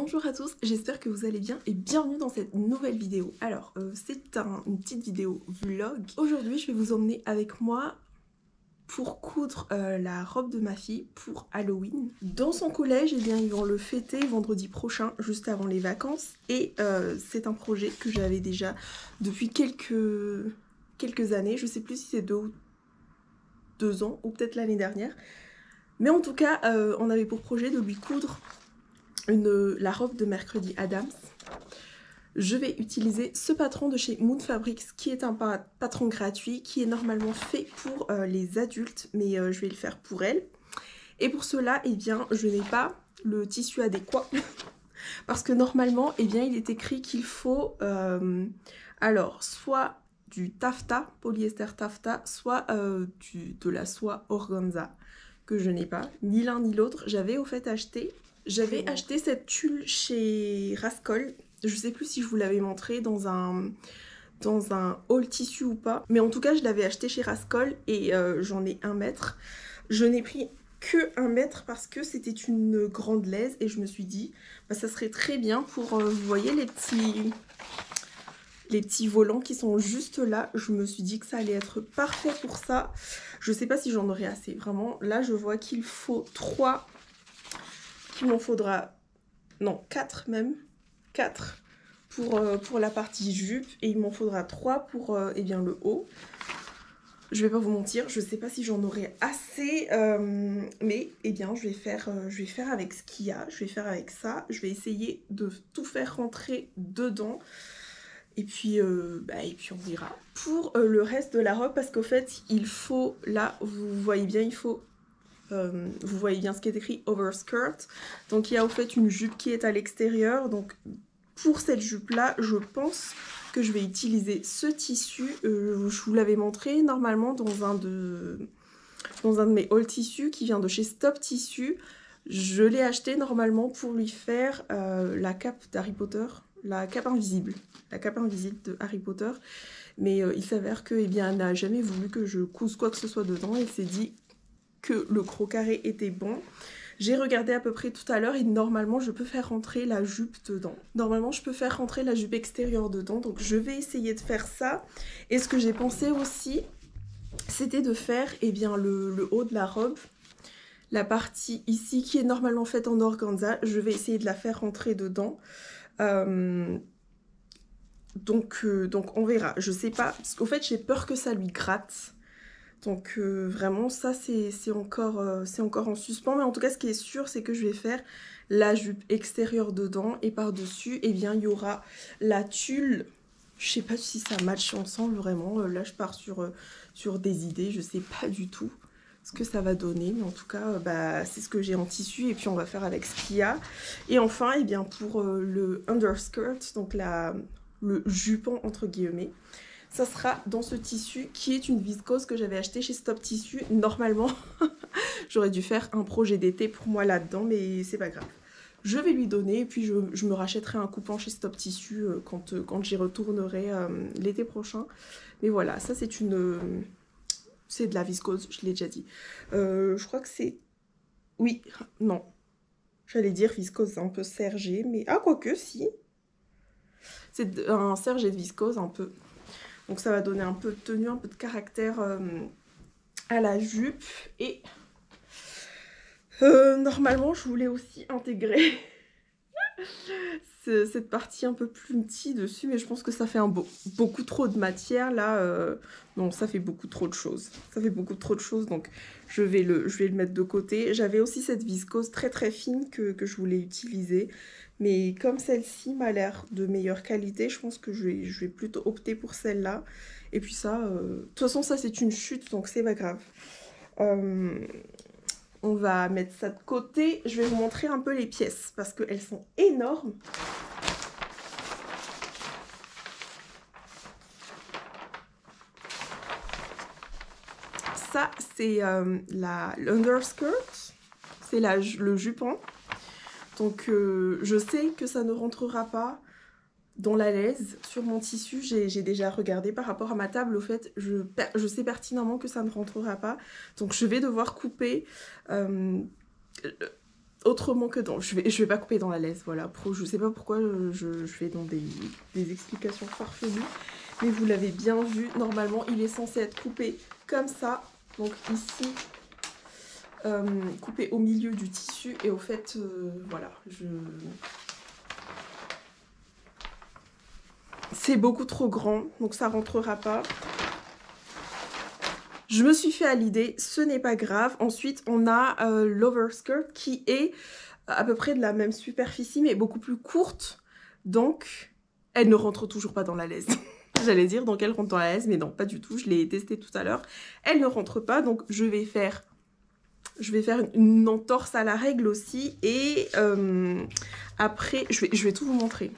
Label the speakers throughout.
Speaker 1: Bonjour à tous, j'espère que vous allez bien et bienvenue dans cette nouvelle vidéo. Alors, c'est une petite vidéo vlog. Aujourd'hui, je vais vous emmener avec moi pour coudre la robe de ma fille pour Halloween. Dans son collège, eh bien, ils vont le fêter vendredi prochain, juste avant les vacances. Et c'est un projet que j'avais déjà depuis quelques années. Je sais plus si c'est 2 ans ou peut-être l'année dernière. Mais en tout cas, on avait pour projet de lui coudre la robe de Mercredi Adams. Je vais utiliser ce patron de chez Moon Fabrics qui est un patron gratuit qui est normalement fait pour les adultes, mais je vais le faire pour elle. Et pour cela, eh bien, je n'ai pas le tissu adéquat parce que normalement, eh bien, il est écrit qu'il faut alors soit du taffetas, polyester taffetas, soit de la soie organza que je n'ai pas, ni l'un ni l'autre. J'avais acheté cette tulle chez Rascol. Je sais plus si je vous l'avais montré dans un haul tissu ou pas. Mais en tout cas, je l'avais acheté chez Rascol et j'en ai 1 mètre. Je n'ai pris que 1 mètre parce que c'était une grande laise et je me suis dit, bah, ça serait très bien pour, vous voyez les petits volants qui sont juste là. Je me suis dit que ça allait être parfait pour ça. Je sais pas si j'en aurai assez. Vraiment, là, je vois qu'il faut 3... qu'il m'en faudra, non, 4 même, 4 pour la partie jupe et il m'en faudra 3 pour eh bien, le haut. Je vais pas vous mentir, je sais pas si j'en aurai assez, mais eh bien, je vais faire avec ce qu'il y a, je vais faire avec ça, je vais essayer de tout faire rentrer dedans. Et puis on verra. Pour le reste de la robe, parce qu'au fait, il faut, là, vous voyez bien, il faut... vous voyez bien ce qui est écrit overskirt. Donc il y a au fait une jupe qui est à l'extérieur. Donc pour cette jupe là, je pense que je vais utiliser ce tissu. Je vous l'avais montré normalement dans un de mes haul tissus qui vient de chez Stop Tissu. Je l'ai acheté normalement pour lui faire la cape d'Harry Potter, la cape invisible de Harry Potter. Mais il s'avère que, eh bien, elle n'a jamais voulu que je couse quoi que ce soit dedans. Elle s'est dit que le croc-carré était bon. J'ai regardé à peu près tout à l'heure et normalement je peux faire rentrer la jupe dedans. Normalement je peux faire rentrer la jupe extérieure dedans, donc je vais essayer de faire ça. Et ce que j'ai pensé aussi, c'était de faire eh bien, le haut de la robe. La partie ici qui est normalement faite en organza, je vais essayer de la faire rentrer dedans. Donc on verra, je sais pas, parce qu'au fait j'ai peur que ça lui gratte. Donc vraiment ça c'est encore en suspens, mais en tout cas ce qui est sûr c'est que je vais faire la jupe extérieure dedans et par-dessus eh bien il y aura la tulle. Je sais pas si ça match ensemble vraiment, là je pars sur des idées, je sais pas du tout ce que ça va donner, mais en tout cas bah, c'est ce que j'ai en tissu et puis on va faire avec ce qu'il y a. Et enfin eh bien pour le underskirt, donc le jupon entre guillemets, ça sera dans ce tissu qui est une viscose que j'avais acheté chez Stop Tissu. Normalement, j'aurais dû faire un projet d'été pour moi là-dedans, mais c'est pas grave. Je vais lui donner et puis je me rachèterai un coupon chez Stop Tissu quand j'y retournerai l'été prochain. Mais voilà, ça c'est c'est de la viscose, je l'ai déjà dit. Je crois que c'est... Oui, non. J'allais dire viscose un peu sergé, mais... Ah, quoique, si. C'est un sergé de viscose un peu. Donc ça va donner un peu de tenue, un peu de caractère à la jupe. Et normalement, je voulais aussi intégrer cette partie un peu plus petite dessus, mais je pense que ça fait beaucoup trop de matière là. Non, ça fait beaucoup trop de choses. Ça fait beaucoup trop de choses, donc je vais le mettre de côté. J'avais aussi cette viscose très très fine que je voulais utiliser. Mais comme celle-ci m'a l'air de meilleure qualité, je pense que je vais plutôt opter pour celle-là. Et puis ça, de toute façon, ça c'est une chute, donc c'est pas grave. On va mettre ça de côté. Je vais vous montrer un peu les pièces, parce qu'elles sont énormes. Ça, c'est l'underskirt, c'est le jupon. Donc je sais que ça ne rentrera pas dans la laise sur mon tissu. J'ai déjà regardé par rapport à ma table. Au fait, je sais pertinemment que ça ne rentrera pas. Donc je vais devoir couper autrement que dans... Je vais pas couper dans la laisse, voilà. Je sais pas pourquoi je vais dans des explications farfelues. Mais vous l'avez bien vu, normalement, il est censé être coupé comme ça. Donc ici, coupé au milieu du tissu. Et au fait, voilà, c'est beaucoup trop grand, donc ça rentrera pas. Je me suis fait à l'idée, ce n'est pas grave. Ensuite, on a l'overskirt qui est à peu près de la même superficie, mais beaucoup plus courte. Donc, elle ne rentre toujours pas dans la laisse. J'allais dire, donc elle rentre dans la laisse, mais non, pas du tout. Je l'ai testé tout à l'heure. Elle ne rentre pas, donc je vais faire une entorse à la règle aussi. Et après, je vais tout vous montrer.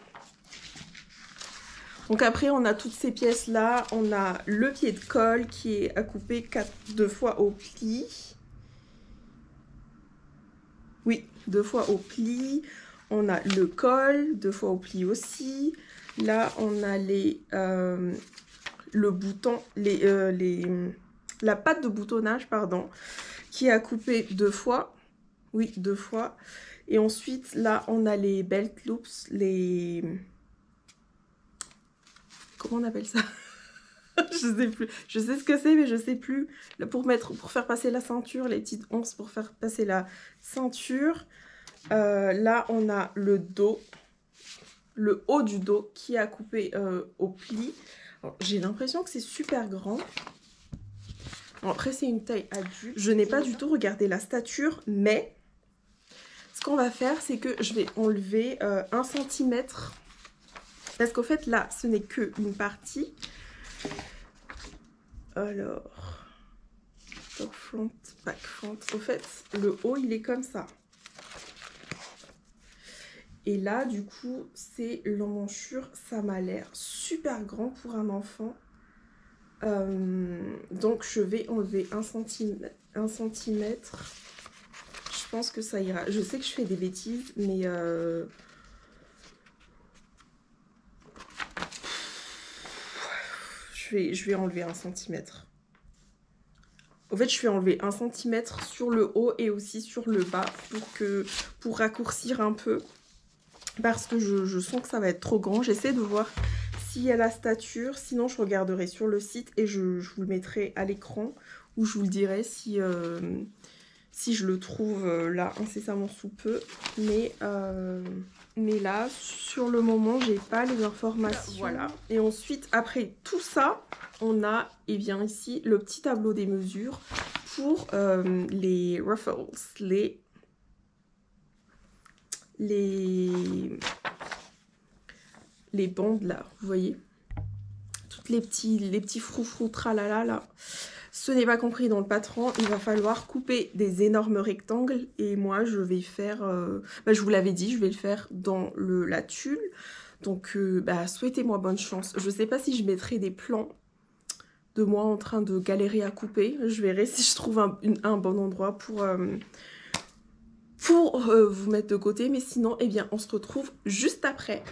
Speaker 1: Donc après, on a toutes ces pièces-là. On a le pied de col qui est à couper 2 fois au pli. Oui, 2 fois au pli. On a le col, 2 fois au pli aussi. Là, on a le bouton, la patte de boutonnage, pardon, qui est à couper 2 fois. Oui, 2 fois. Et ensuite, là, on a les belt loops, les... Comment on appelle ça? Je sais plus. Je sais ce que c'est, mais je sais plus. Pour faire passer la ceinture, les petites onces pour faire passer la ceinture. Là, on a le dos, le haut du dos qui est à couper au pli. J'ai l'impression que c'est super grand. Alors, après, c'est une taille adulte. Je n'ai pas du tout regardé la stature, mais ce qu'on va faire, c'est que je vais enlever 1 cm. Parce qu'au fait, là, ce n'est qu'une partie. Alors, top front, back front. Au fait, le haut, il est comme ça. Et là, du coup, c'est l'emmanchure. Ça m'a l'air super grand pour un enfant. Donc, je vais enlever 1 cm. Je pense que ça ira. Je sais que je fais des bêtises, mais... Je vais enlever 1 cm. En fait, je vais enlever 1 cm sur le haut et aussi sur le bas pour raccourcir un peu. Parce que je sens que ça va être trop grand. J'essaie de voir s'il y a la stature. Sinon, je regarderai sur le site et je vous le mettrai à l'écran. Ou je vous le dirai si je le trouve là incessamment sous peu. Mais là, sur le moment, j'ai pas les informations. Voilà. Et ensuite, après tout ça, on a bien ici le petit tableau des mesures pour les ruffles, les bandes là, vous voyez, toutes les petits froufrous tralala là. Ce n'est pas compris dans le patron, il va falloir couper des énormes rectangles et moi je vais faire, je vous l'avais dit, je vais le faire dans la tulle. Donc souhaitez-moi bonne chance. Je sais pas si je mettrai des plans de moi en train de galérer à couper. Je verrai si je trouve un bon endroit pour vous mettre de côté. Mais sinon, on se retrouve juste après.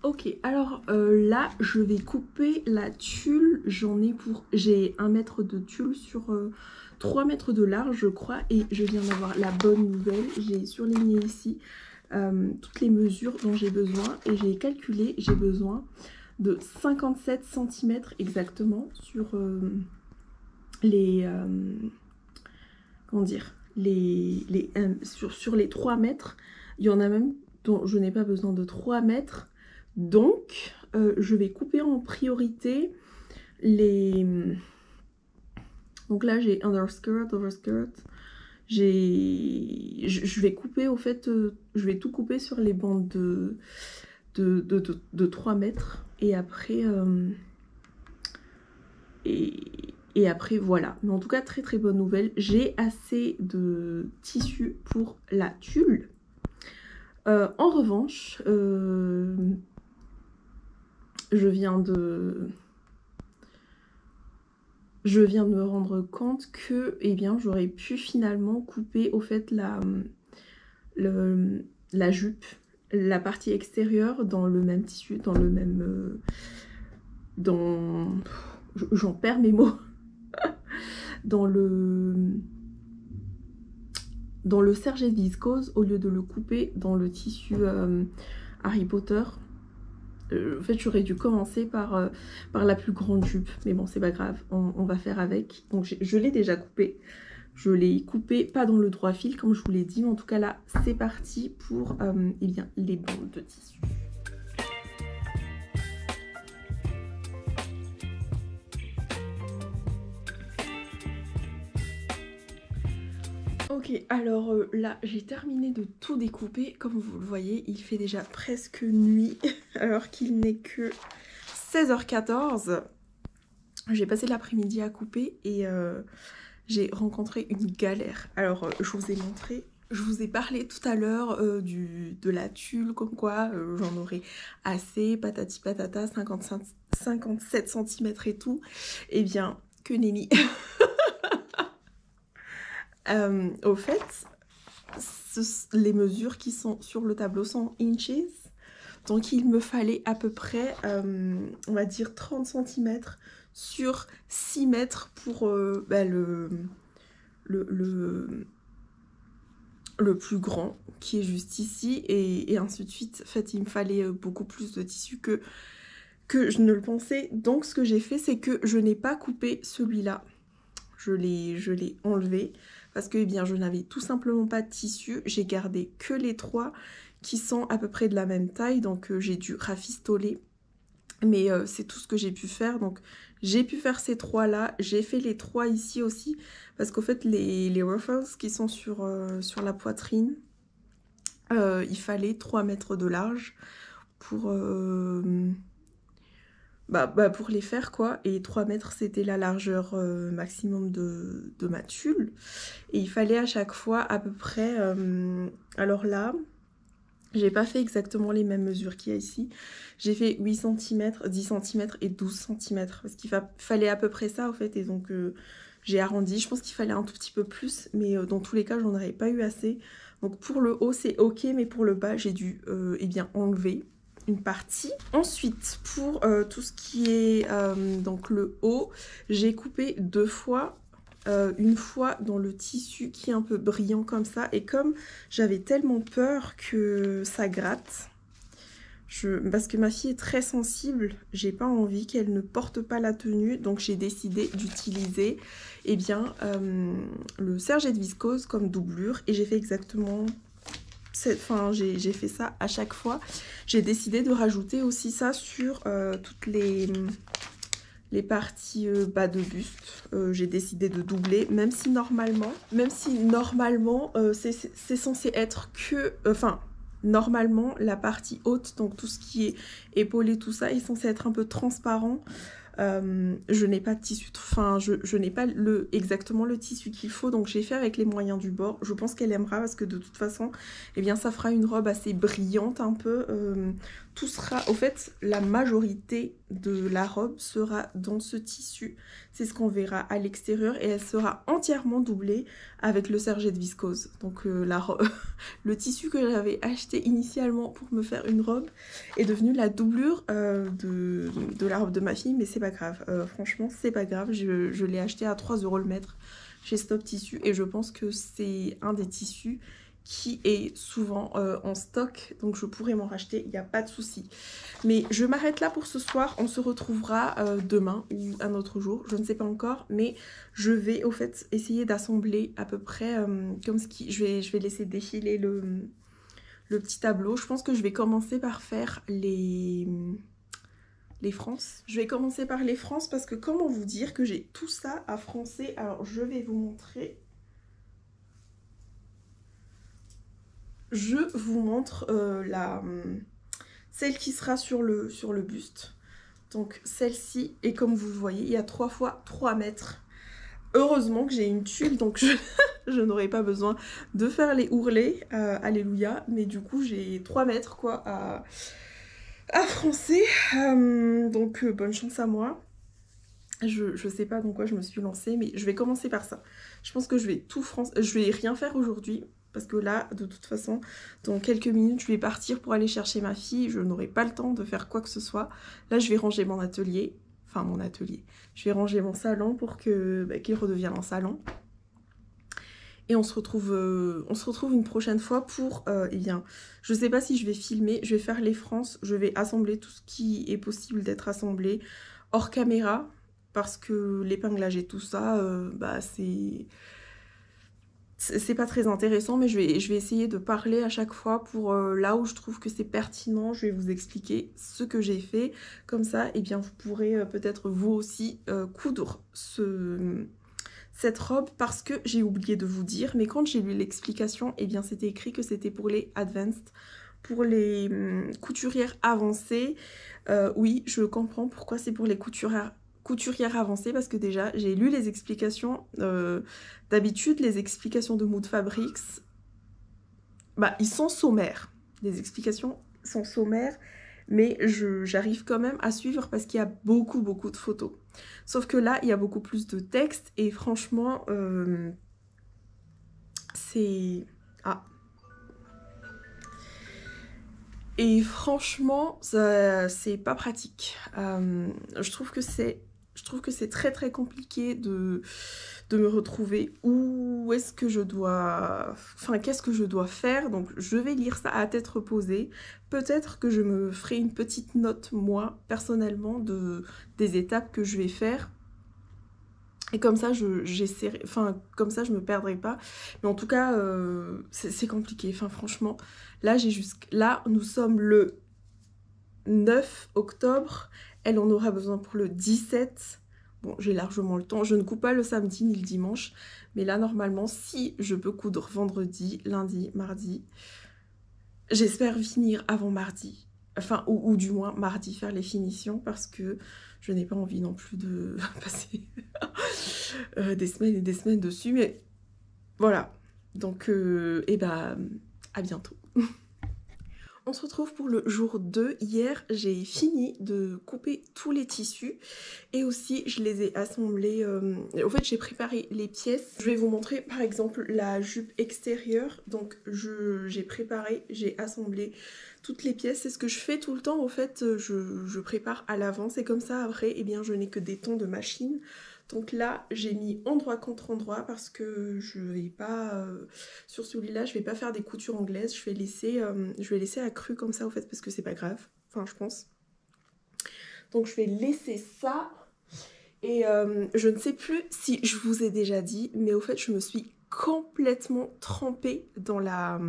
Speaker 1: Ok, alors là, je vais couper la tulle. J'ai 1 mètre de tulle sur 3 mètres de large, je crois. Et je viens d'avoir la bonne nouvelle. J'ai surligné ici toutes les mesures dont j'ai besoin. Et j'ai calculé, j'ai besoin de 57 cm exactement sur comment dire, sur les 3 mètres. Il y en a même dont je n'ai pas besoin de 3 mètres. Donc, je vais couper en priorité les... Donc là, j'ai underskirt, overskirt. Je vais couper, au fait, je vais tout couper sur les bandes de 3 mètres. Et après... Et après, voilà. Mais en tout cas, très très bonne nouvelle. J'ai assez de tissu pour la tulle. En revanche... Je viens de me rendre compte que, eh bien, j'aurais pu finalement couper au fait la jupe, la partie extérieure dans le même tissu, dans le même... j'en perds mes mots. dans le serge viscose au lieu de le couper dans le tissu Harry Potter. En fait, j'aurais dû commencer par la plus grande jupe. Mais bon, c'est pas grave, on va faire avec. Donc, je l'ai déjà coupé. Je l'ai coupé, pas dans le droit fil, comme je vous l'ai dit. Mais en tout cas, là, c'est parti pour eh bien, les bandes de tissu. Ok, alors là, j'ai terminé de tout découper. Comme vous le voyez, il fait déjà presque nuit, alors qu'il n'est que 16h14. J'ai passé l'après-midi à couper et j'ai rencontré une galère. Alors, je vous ai montré, je vous ai parlé tout à l'heure de la tulle, comme quoi j'en aurais assez, patati patata, 57 cm et tout. Eh bien, que nenni. Au fait, les mesures qui sont sur le tableau sont inches. Donc il me fallait à peu près, on va dire 30 cm sur 6 mètres pour le plus grand qui est juste ici et ainsi de suite. En fait, il me fallait beaucoup plus de tissu que je ne le pensais. Donc ce que j'ai fait, c'est que je n'ai pas coupé celui-là. Je l'ai enlevé parce que eh bien, je n'avais tout simplement pas de tissu. J'ai gardé que les 3 qui sont à peu près de la même taille. Donc j'ai dû rafistoler. Mais c'est tout ce que j'ai pu faire. Donc j'ai pu faire ces 3 là. J'ai fait les 3 ici aussi. Parce qu'au fait les ruffles qui sont sur la poitrine, il fallait 3 mètres de large pour... pour les faire quoi, et 3 mètres c'était la largeur maximum de ma tulle, et il fallait à chaque fois à peu près, alors là J'ai pas fait exactement les mêmes mesures qu'il y a ici. J'ai fait 8 cm, 10 cm et 12 cm. Parce qu'il fallait à peu près ça, en fait. Et donc, j'ai arrondi. Je pense qu'il fallait un tout petit peu plus. Mais dans tous les cas, j'en aurais pas eu assez. Donc, pour le haut, c'est ok. Mais pour le bas, j'ai dû eh bien, enlever une partie. Ensuite, pour tout ce qui est donc le haut, j'ai coupé 2 fois. Une fois dans le tissu qui est un peu brillant comme ça, et comme j'avais tellement peur que ça gratte, parce que ma fille est très sensible, j'ai pas envie qu'elle ne porte pas la tenue, donc j'ai décidé d'utiliser eh bien le serge-et viscose comme doublure, et j'ai fait exactement j'ai fait ça à chaque fois. J'ai décidé de rajouter aussi ça sur toutes les parties bas de buste. J'ai décidé de doubler, même si normalement c'est censé être que normalement la partie haute, donc tout ce qui est épaulé, tout ça est censé être un peu transparent. Je n'ai pas de tissu, je n'ai pas exactement le tissu qu'il faut, donc j'ai fait avec les moyens du bord. Je pense qu'elle aimera parce que de toute façon, eh bien, ça fera une robe assez brillante un peu. Tout sera, au fait, la majorité de la robe sera dans ce tissu. C'est ce qu'on verra à l'extérieur et elle sera entièrement doublée avec le serge de viscose. Donc le tissu que j'avais acheté initialement pour me faire une robe est devenu la doublure de la robe de ma fille, mais c'est pas grave. Franchement, c'est pas grave. Je l'ai acheté à 3 € le mètre chez Stop Tissu et je pense que c'est un des tissus qui est souvent en stock, donc je pourrais m'en racheter, il n'y a pas de souci. Mais je m'arrête là pour ce soir, on se retrouvera demain ou un autre jour, je ne sais pas encore, mais je vais au fait essayer d'assembler à peu près comme ce qui... Je vais laisser défiler le petit tableau. Je pense que je vais commencer par faire les frances. Je vais commencer par les frances parce que comment vous dire que j'ai tout ça à froncer. Alors je vais vous montrer. Je vous montre celle qui sera sur le buste. Donc celle-ci, et comme vous le voyez, il y a 3 fois 3 mètres. Heureusement que j'ai une tulle, donc je n'aurai pas besoin de faire les ourlets, alléluia. Mais du coup, j'ai 3 mètres quoi à froncer. Donc bonne chance à moi. Je sais pas dans quoi je me suis lancée, mais je vais commencer par ça. Je pense que je vais tout froncer. Je vais rien faire aujourd'hui. Parce que là, de toute façon, dans quelques minutes, je vais partir pour aller chercher ma fille. Je n'aurai pas le temps de faire quoi que ce soit. Là, je vais ranger mon atelier. Enfin, mon atelier. Je vais ranger mon salon pour qu'il redevienne un salon. Et on se retrouve une prochaine fois pour, eh bien, je sais pas si je vais filmer. Je vais faire les frances. Je vais assembler tout ce qui est possible d'être assemblé hors caméra. Parce que l'épinglage et tout ça, c'est pas très intéressant, mais je vais essayer de parler à chaque fois pour là où je trouve que c'est pertinent. Je vais vous expliquer ce que j'ai fait. Comme ça, eh bien, vous pourrez peut-être vous aussi coudre cette robe, parce que j'ai oublié de vous dire, mais quand j'ai lu l'explication, eh bien, c'était écrit que c'était pour les advanced, pour les couturières avancées. Oui, je comprends pourquoi c'est pour les couturières avancée, parce que déjà j'ai lu les explications. D'habitude les explications de Mood Fabrics, ils sont sommaires, les explications sont sommaires, mais j'arrive quand même à suivre parce qu'il y a beaucoup de photos. Sauf que là il y a beaucoup plus de texte et franchement c'est... Et franchement, c'est pas pratique. Je trouve que c'est très compliqué de me retrouver. Où est-ce que je dois... Enfin, qu'est-ce que je dois faire? Donc, je vais lire ça à tête reposée. Peut-être que je me ferai une petite note, moi, personnellement, des étapes que je vais faire. Et comme ça, j'essaierai... Enfin, comme ça, je me perdrai pas. Mais en tout cas, c'est compliqué. Enfin, franchement, là, là, nous sommes le 9 octobre. Elle en aura besoin pour le 17. Bon, j'ai largement le temps. Je ne coupe pas le samedi ni le dimanche. Mais là, normalement, si je peux coudre vendredi, lundi, mardi, j'espère finir avant mardi. Enfin, ou du moins mardi, faire les finitions. Parce que je n'ai pas envie non plus de passer des semaines et des semaines dessus. Mais voilà. Donc, à bientôt. On se retrouve pour le jour 2. Hier, j'ai fini de couper tous les tissus et aussi je les ai assemblés. En fait, j'ai préparé les pièces. Je vais vous montrer par exemple la jupe extérieure. Donc, j'ai préparé, j'ai assemblé toutes les pièces. C'est ce que je fais tout le temps. En fait, je prépare à l'avance et comme ça, après, eh bien, je n'ai que des temps de machine. Donc là, j'ai mis endroit contre endroit parce que je vais pas, sur celui-là, je vais pas faire des coutures anglaises. Je vais laisser à cru comme ça, au fait, parce que c'est pas grave. Enfin, je pense. Donc je vais laisser ça. Et je ne sais plus si je vous ai déjà dit, mais au fait, je me suis complètement trempée dans la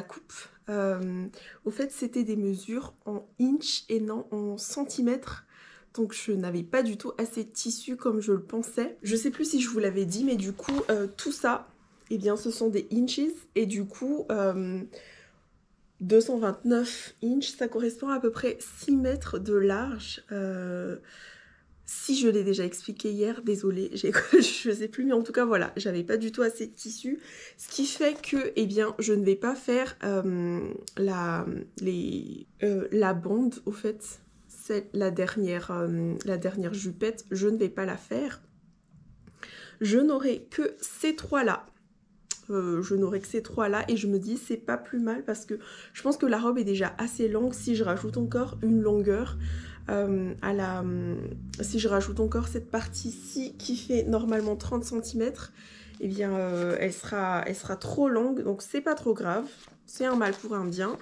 Speaker 1: coupe. Au fait, c'était des mesures en inch et non en centimètres. Donc je n'avais pas du tout assez de tissu comme je le pensais. Je sais plus si je vous l'avais dit, mais du coup, tout ça, eh bien, ce sont des inches. Et du coup, 229 inches, ça correspond à peu près 6 mètres de large. Si je l'ai déjà expliqué hier, désolée, je sais plus, mais en tout cas voilà, j'avais pas du tout assez de tissu, ce qui fait que, eh bien, je ne vais pas faire la bande, au fait, c'est la dernière jupette, je ne vais pas la faire. Je n'aurai que ces trois-là. Et je me dis c'est pas plus mal parce que je pense que la robe est déjà assez longue. Si je rajoute encore une longueur si je rajoute encore cette partie-ci qui fait normalement 30 cm, eh bien elle sera trop longue, donc c'est pas trop grave, c'est un mal pour un bien.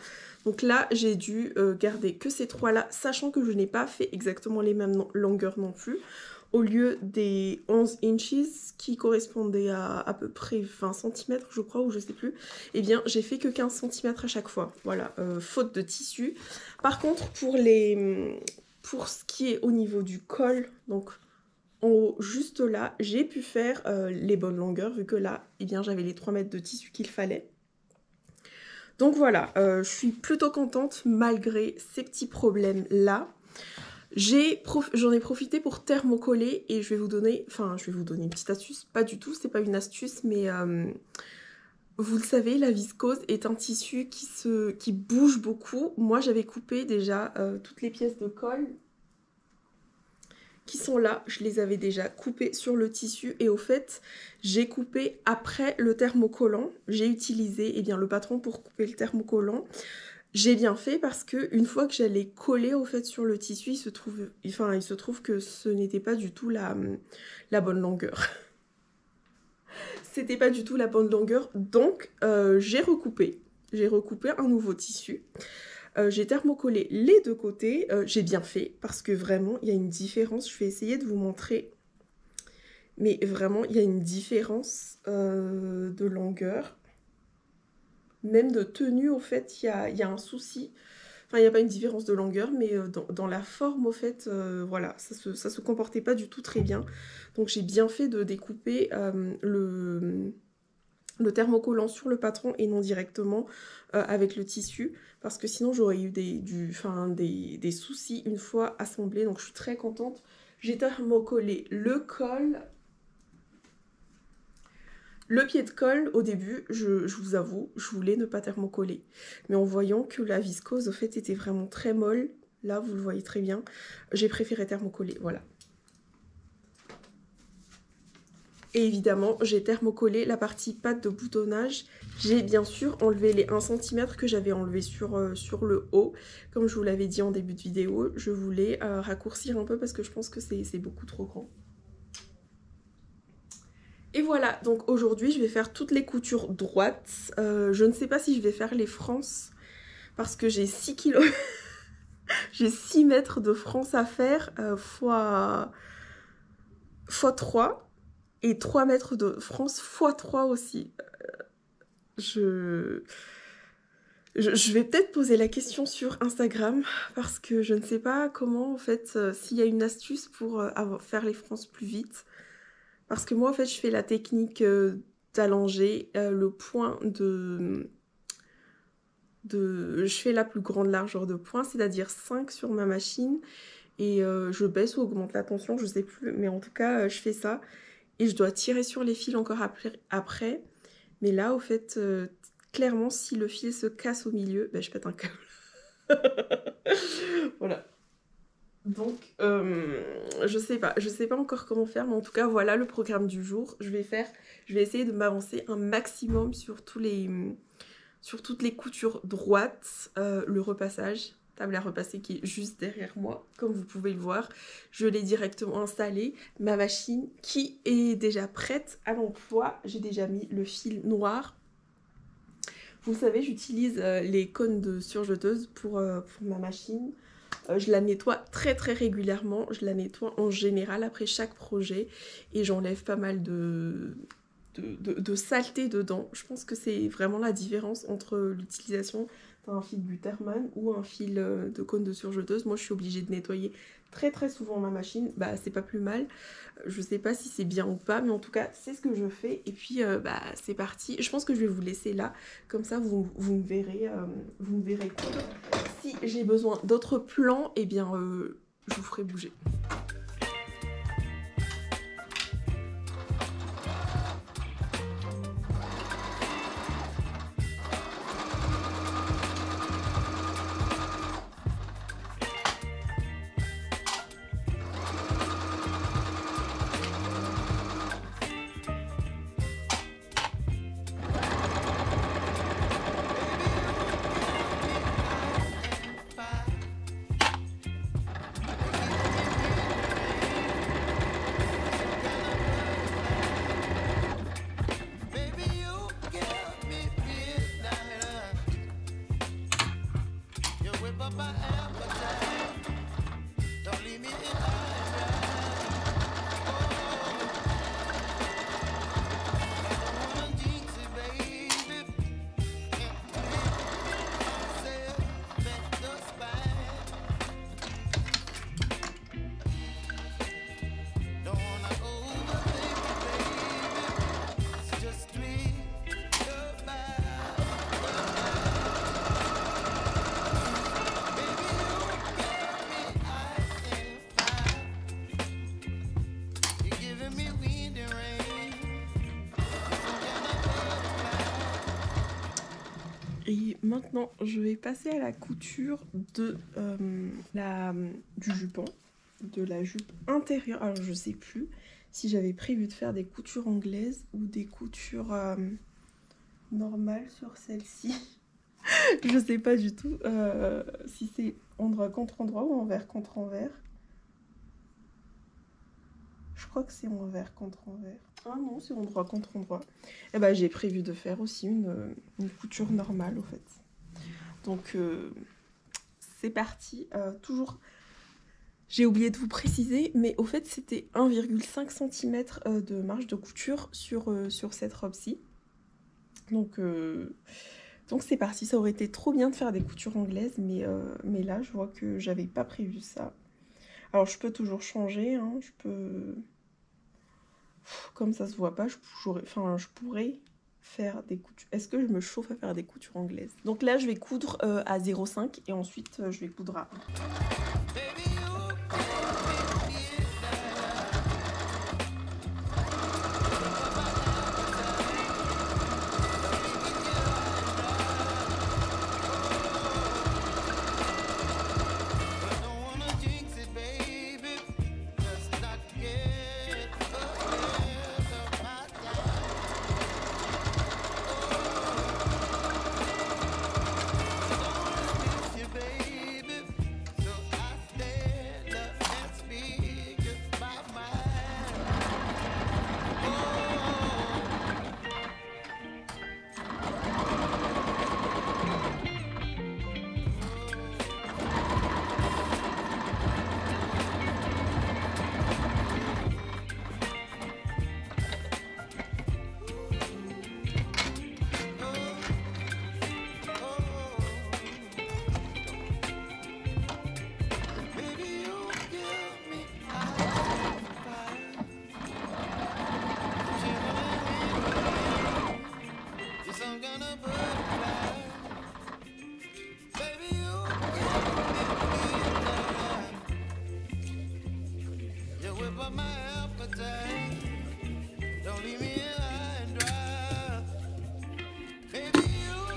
Speaker 1: Donc là j'ai dû garder que ces trois là, sachant que je n'ai pas fait exactement les mêmes longueurs non plus. Au lieu des 11 inches qui correspondaient à peu près 20 cm je crois, ou je sais plus, eh bien j'ai fait que 15 cm à chaque fois, voilà, faute de tissu. Par contre pour ce qui est au niveau du col, donc en haut juste là, j'ai pu faire les bonnes longueurs vu que là, eh bien j'avais les 3 mètres de tissu qu'il fallait. Donc voilà, je suis plutôt contente malgré ces petits problèmes là. J'en ai profité pour thermocoller et je vais vous donner une petite astuce, pas du tout, c'est pas une astuce, mais vous le savez, la viscose est un tissu qui bouge beaucoup. Moi j'avais coupé déjà toutes les pièces de colle qui sont là, je les avais déjà coupées sur le tissu et au fait j'ai coupé après le thermocollant, j'ai utilisé le patron pour couper le thermocollant. J'ai bien fait parce que une fois que j'allais coller au fait sur le tissu, il se trouve que ce n'était pas du tout la bonne longueur. C'était pas du tout la bonne longueur, donc j'ai recoupé un nouveau tissu. J'ai thermocollé les deux côtés, j'ai bien fait parce que vraiment il y a une différence. Je vais essayer de vous montrer, mais vraiment il y a une différence de longueur. Même de tenue, au fait, il y a un souci. Enfin, il n'y a pas une différence de longueur, mais dans la forme, au fait, voilà, ça se comportait pas du tout très bien. Donc j'ai bien fait de découper le thermocollant sur le patron et non directement avec le tissu, parce que sinon j'aurais eu des soucis une fois assemblé. Donc je suis très contente. J'ai thermocollé le col. Le pied de colle, au début, je vous avoue, je voulais ne pas thermocoller. Mais en voyant que la viscose, au fait, était vraiment très molle, là, vous le voyez très bien, j'ai préféré thermocoller, voilà. Et évidemment, j'ai thermocollé la partie patte de boutonnage. J'ai bien sûr enlevé les 1 cm que j'avais enlevé sur le haut. Comme je vous l'avais dit en début de vidéo, je voulais raccourcir un peu parce que je pense que c'est beaucoup trop grand. Et voilà, donc aujourd'hui je vais faire toutes les coutures droites. Je ne sais pas si je vais faire les frances parce que j'ai 6 kg. J'ai 6 mètres de frances à faire fois 3 et 3 mètres de frances fois 3 aussi. Je vais peut-être poser la question sur Instagram parce que je ne sais pas comment, en fait, s'il y a une astuce pour faire les frances plus vite. Parce que moi, en fait, je fais la technique d'allonger le point je fais la plus grande largeur de point, c'est-à-dire 5 sur ma machine. Et je baisse ou augmente la tension, je sais plus. Mais en tout cas, je fais ça. Et je dois tirer sur les fils encore après. Mais là, au fait, clairement, si le fil se casse au milieu, ben, je pète un câble. Voilà. Donc, je sais pas encore comment faire, mais en tout cas, voilà le programme du jour. Je vais essayer de m'avancer un maximum sur toutes les coutures droites, le repassage, table à repasser qui est juste derrière moi, comme vous pouvez le voir. Je l'ai directement installée, ma machine qui est déjà prête à l'emploi. J'ai déjà mis le fil noir. Vous le savez, j'utilise les cônes de surjeteuse pour ma machine. Je la nettoie très régulièrement, je la nettoie en général après chaque projet et j'enlève pas mal de saleté dedans. Je pense que c'est vraiment la différence entre l'utilisation d'un fil Gutermann ou un fil de cône de surjeteuse. Moi je suis obligée de nettoyer très souvent ma machine, bah c'est pas plus mal. Je sais pas si c'est bien ou pas, mais en tout cas c'est ce que je fais et puis bah c'est parti. Je pense que je vais vous laisser là, comme ça vous me verrez coudre. Si j'ai besoin d'autres plans, eh bien je vous ferai bouger. Et maintenant, je vais passer à la couture de du jupon, de la jupe intérieure. Alors, je sais plus si j'avais prévu de faire des coutures anglaises ou des coutures normales sur celle-ci. Je sais pas du tout si c'est endroit contre endroit ou envers contre envers. Je crois que c'est envers contre envers. Ah non, c'est endroit contre endroit. Et bah j'ai prévu de faire aussi une couture normale au fait. Donc c'est parti. Toujours, j'ai oublié de vous préciser, mais au fait c'était 1,5 cm de marge de couture sur cette robe-ci. Donc c'est parti. Ça aurait été trop bien de faire des coutures anglaises, mais là je vois que j'avais pas prévu ça. Alors je peux toujours changer, hein, je peux... Comme ça se voit pas, je pourrais faire des coutures. Est-ce que je me chauffe à faire des coutures anglaises? Donc là, je vais coudre à 0,5 et ensuite, je vais coudre à 1. Don't leave me high and dry. Baby, you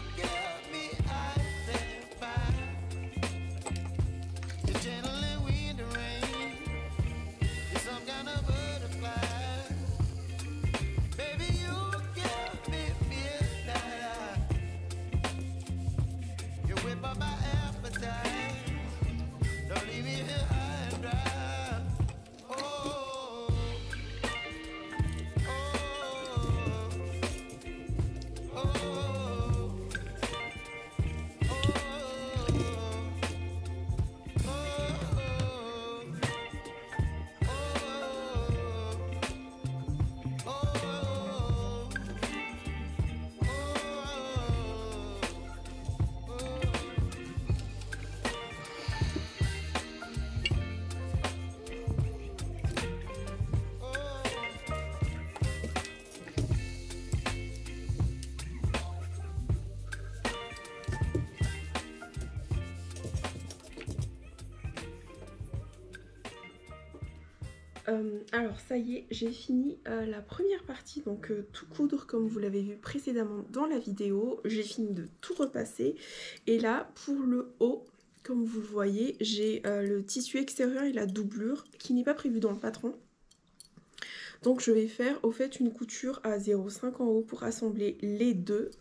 Speaker 1: Alors ça y est, j'ai fini la première partie, donc tout coudre comme vous l'avez vu précédemment dans la vidéo. J'ai fini de tout repasser et là pour le haut, comme vous le voyez, j'ai le tissu extérieur et la doublure qui n'est pas prévu dans le patron. Donc je vais faire au fait une couture à 0,5 en haut pour assembler les deux.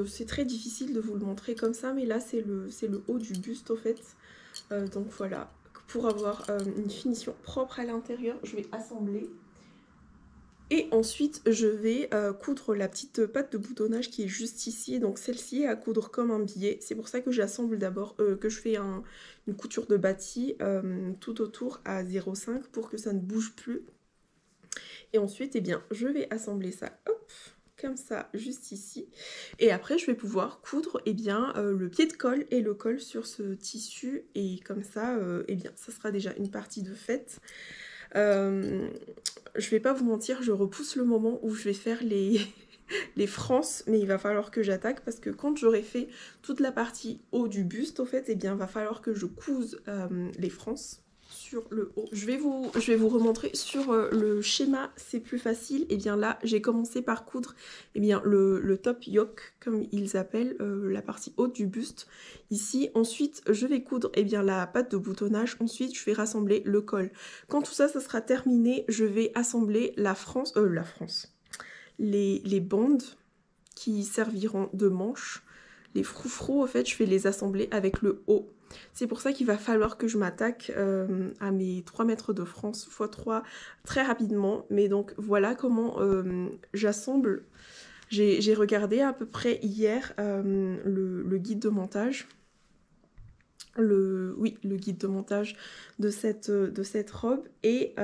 Speaker 1: C'est très difficile de vous le montrer comme ça, mais là c'est le haut du buste au fait. Donc voilà. Pour avoir une finition propre à l'intérieur, je vais assembler. Et ensuite, je vais coudre la petite patte de boutonnage qui est juste ici. Donc celle-ci est à coudre comme un billet. C'est pour ça que j'assemble d'abord, que je fais une couture de bâti tout autour à 0,5 pour que ça ne bouge plus. Et ensuite, eh bien, je vais assembler ça, hop, comme ça, juste ici. Et après, je vais pouvoir coudre eh bien, le pied de colle et le col sur ce tissu. Et comme ça, eh bien, ça sera déjà une partie de faite. Je vais pas vous mentir, je repousse le moment où je vais faire les frances, mais il va falloir que j'attaque parce que quand j'aurai fait toute la partie haut du buste, au fait, eh bien, va falloir que je couse les frances sur le haut. Je vais vous remontrer sur le schéma, c'est plus facile. Et bien là, j'ai commencé par coudre bien, le top yoke, comme ils appellent, la partie haute du buste. Ici, ensuite, je vais coudre bien, la patte de boutonnage. Ensuite, je vais rassembler le col. Quand tout ça, ça sera terminé, je vais assembler les bandes qui serviront de manches. Les froufrous, en fait, je vais les assembler avec le haut. C'est pour ça qu'il va falloir que je m'attaque à mes 3 mètres de France x 3 très rapidement. Mais donc, voilà comment j'assemble. J'ai regardé à peu près hier le guide de montage. Le guide de montage de cette robe. Et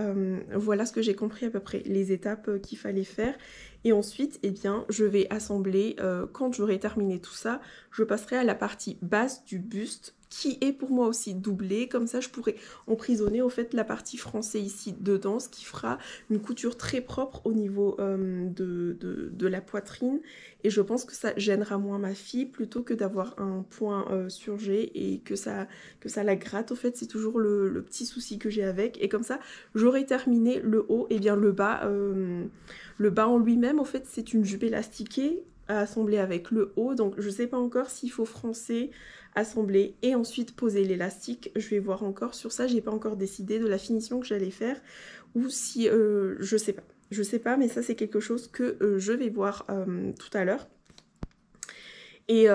Speaker 1: voilà ce que j'ai compris à peu près, les étapes qu'il fallait faire. Et ensuite, eh bien, je vais assembler, quand j'aurai terminé tout ça, je passerai à la partie basse du buste, qui est pour moi aussi doublée. Comme ça, je pourrai emprisonner au fait la partie français ici dedans, ce qui fera une couture très propre au niveau de la poitrine. Et je pense que ça gênera moins ma fille, plutôt que d'avoir un point surgé et que ça la gratte. Au fait, c'est toujours le petit souci que j'ai avec. Et comme ça, j'aurai terminé le haut. Et bien le bas en lui-même, au fait, c'est une jupe élastiquée à assembler avec le haut. Donc je sais pas encore s'il faut froncer, assembler et ensuite poser l'élastique. Je vais voir encore sur ça. J'ai pas encore décidé de la finition que j'allais faire, ou si je sais pas. Je sais pas, mais ça c'est quelque chose que je vais voir tout à l'heure. Et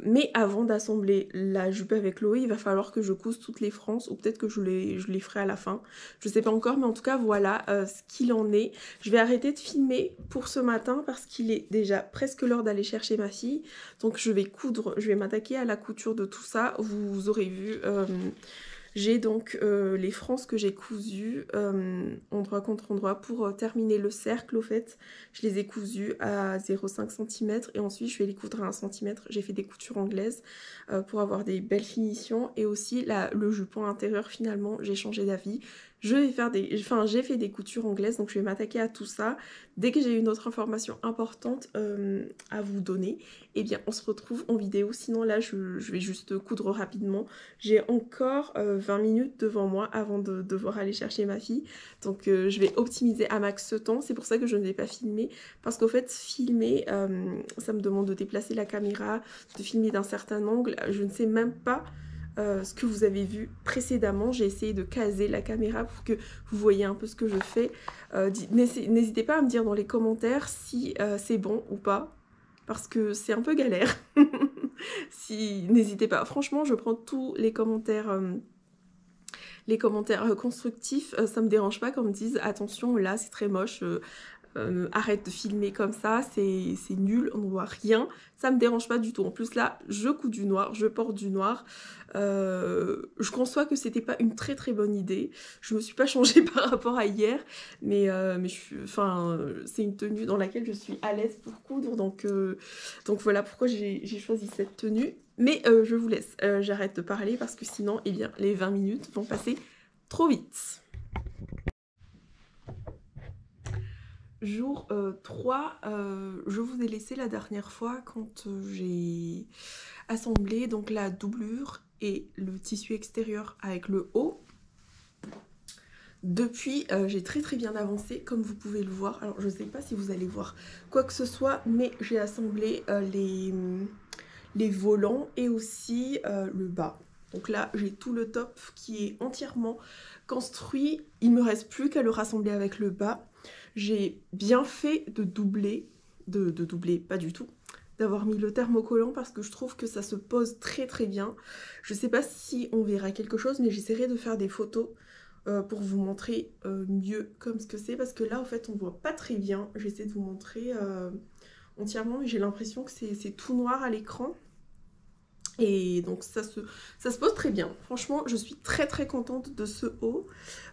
Speaker 1: mais avant d'assembler la jupe avec le haut, il va falloir que je couse toutes les frances, ou peut-être que je les ferai à la fin. Je sais pas encore, mais en tout cas voilà ce qu'il en est. Je vais arrêter de filmer pour ce matin parce qu'il est déjà presque l'heure d'aller chercher ma fille. Donc je vais coudre, je vais m'attaquer à la couture de tout ça. Vous aurez vu... j'ai donc les frances que j'ai cousues endroit contre endroit pour terminer le cercle. Au fait, je les ai cousues à 0,5 cm et ensuite je vais les coudre à 1 cm. J'ai fait des coutures anglaises pour avoir des belles finitions. Et aussi le jupon intérieur, finalement, j'ai changé d'avis. J'ai fait des coutures anglaises, donc je vais m'attaquer à tout ça. Dès que j'ai une autre information importante à vous donner, eh bien on se retrouve en vidéo. Sinon là, je vais juste coudre rapidement. J'ai encore 20 minutes devant moi avant de devoir aller chercher ma fille. Donc je vais optimiser à max ce temps. C'est pour ça que je ne vais pas filmer. Parce qu'au fait, filmer, ça me demande de déplacer la caméra, de filmer d'un certain angle. Je ne sais même pas ce que vous avez vu précédemment. J'ai essayé de caser la caméra pour que vous voyez un peu ce que je fais. N'hésitez pas à me dire dans les commentaires si c'est bon ou pas, parce que c'est un peu galère. N'hésitez pas, franchement je prends tous les commentaires constructifs. Ça me dérange pas qu'on me dise attention là c'est très moche, arrête de filmer comme ça, c'est nul, on ne voit rien. Ça me dérange pas du tout. En plus là, je couds du noir, je porte du noir. Je conçois que c'était pas une très très bonne idée. Je me suis pas changée par rapport à hier, mais c'est une tenue dans laquelle je suis à l'aise pour coudre, donc voilà pourquoi j'ai choisi cette tenue. Mais je vous laisse, j'arrête de parler parce que sinon, eh bien, les 20 minutes vont passer trop vite. Jour 3, je vous ai laissé la dernière fois quand j'ai assemblé donc la doublure et le tissu extérieur avec le haut. Depuis, j'ai très bien avancé, comme vous pouvez le voir. Alors, je ne sais pas si vous allez voir quoi que ce soit, mais j'ai assemblé les volants et aussi le bas. Donc là, j'ai tout le top qui est entièrement construit. Il me reste plus qu'à le rassembler avec le bas. J'ai bien fait de doubler, de doubler, pas du tout, d'avoir mis le thermocollant parce que je trouve que ça se pose très bien. Je sais pas si on verra quelque chose, mais j'essaierai de faire des photos pour vous montrer mieux comme ce que c'est, parce que là, en fait, on voit pas très bien. J'essaie de vous montrer entièrement, mais j'ai l'impression que c'est tout noir à l'écran. Et donc ça se pose très bien. Franchement, je suis très contente de ce haut.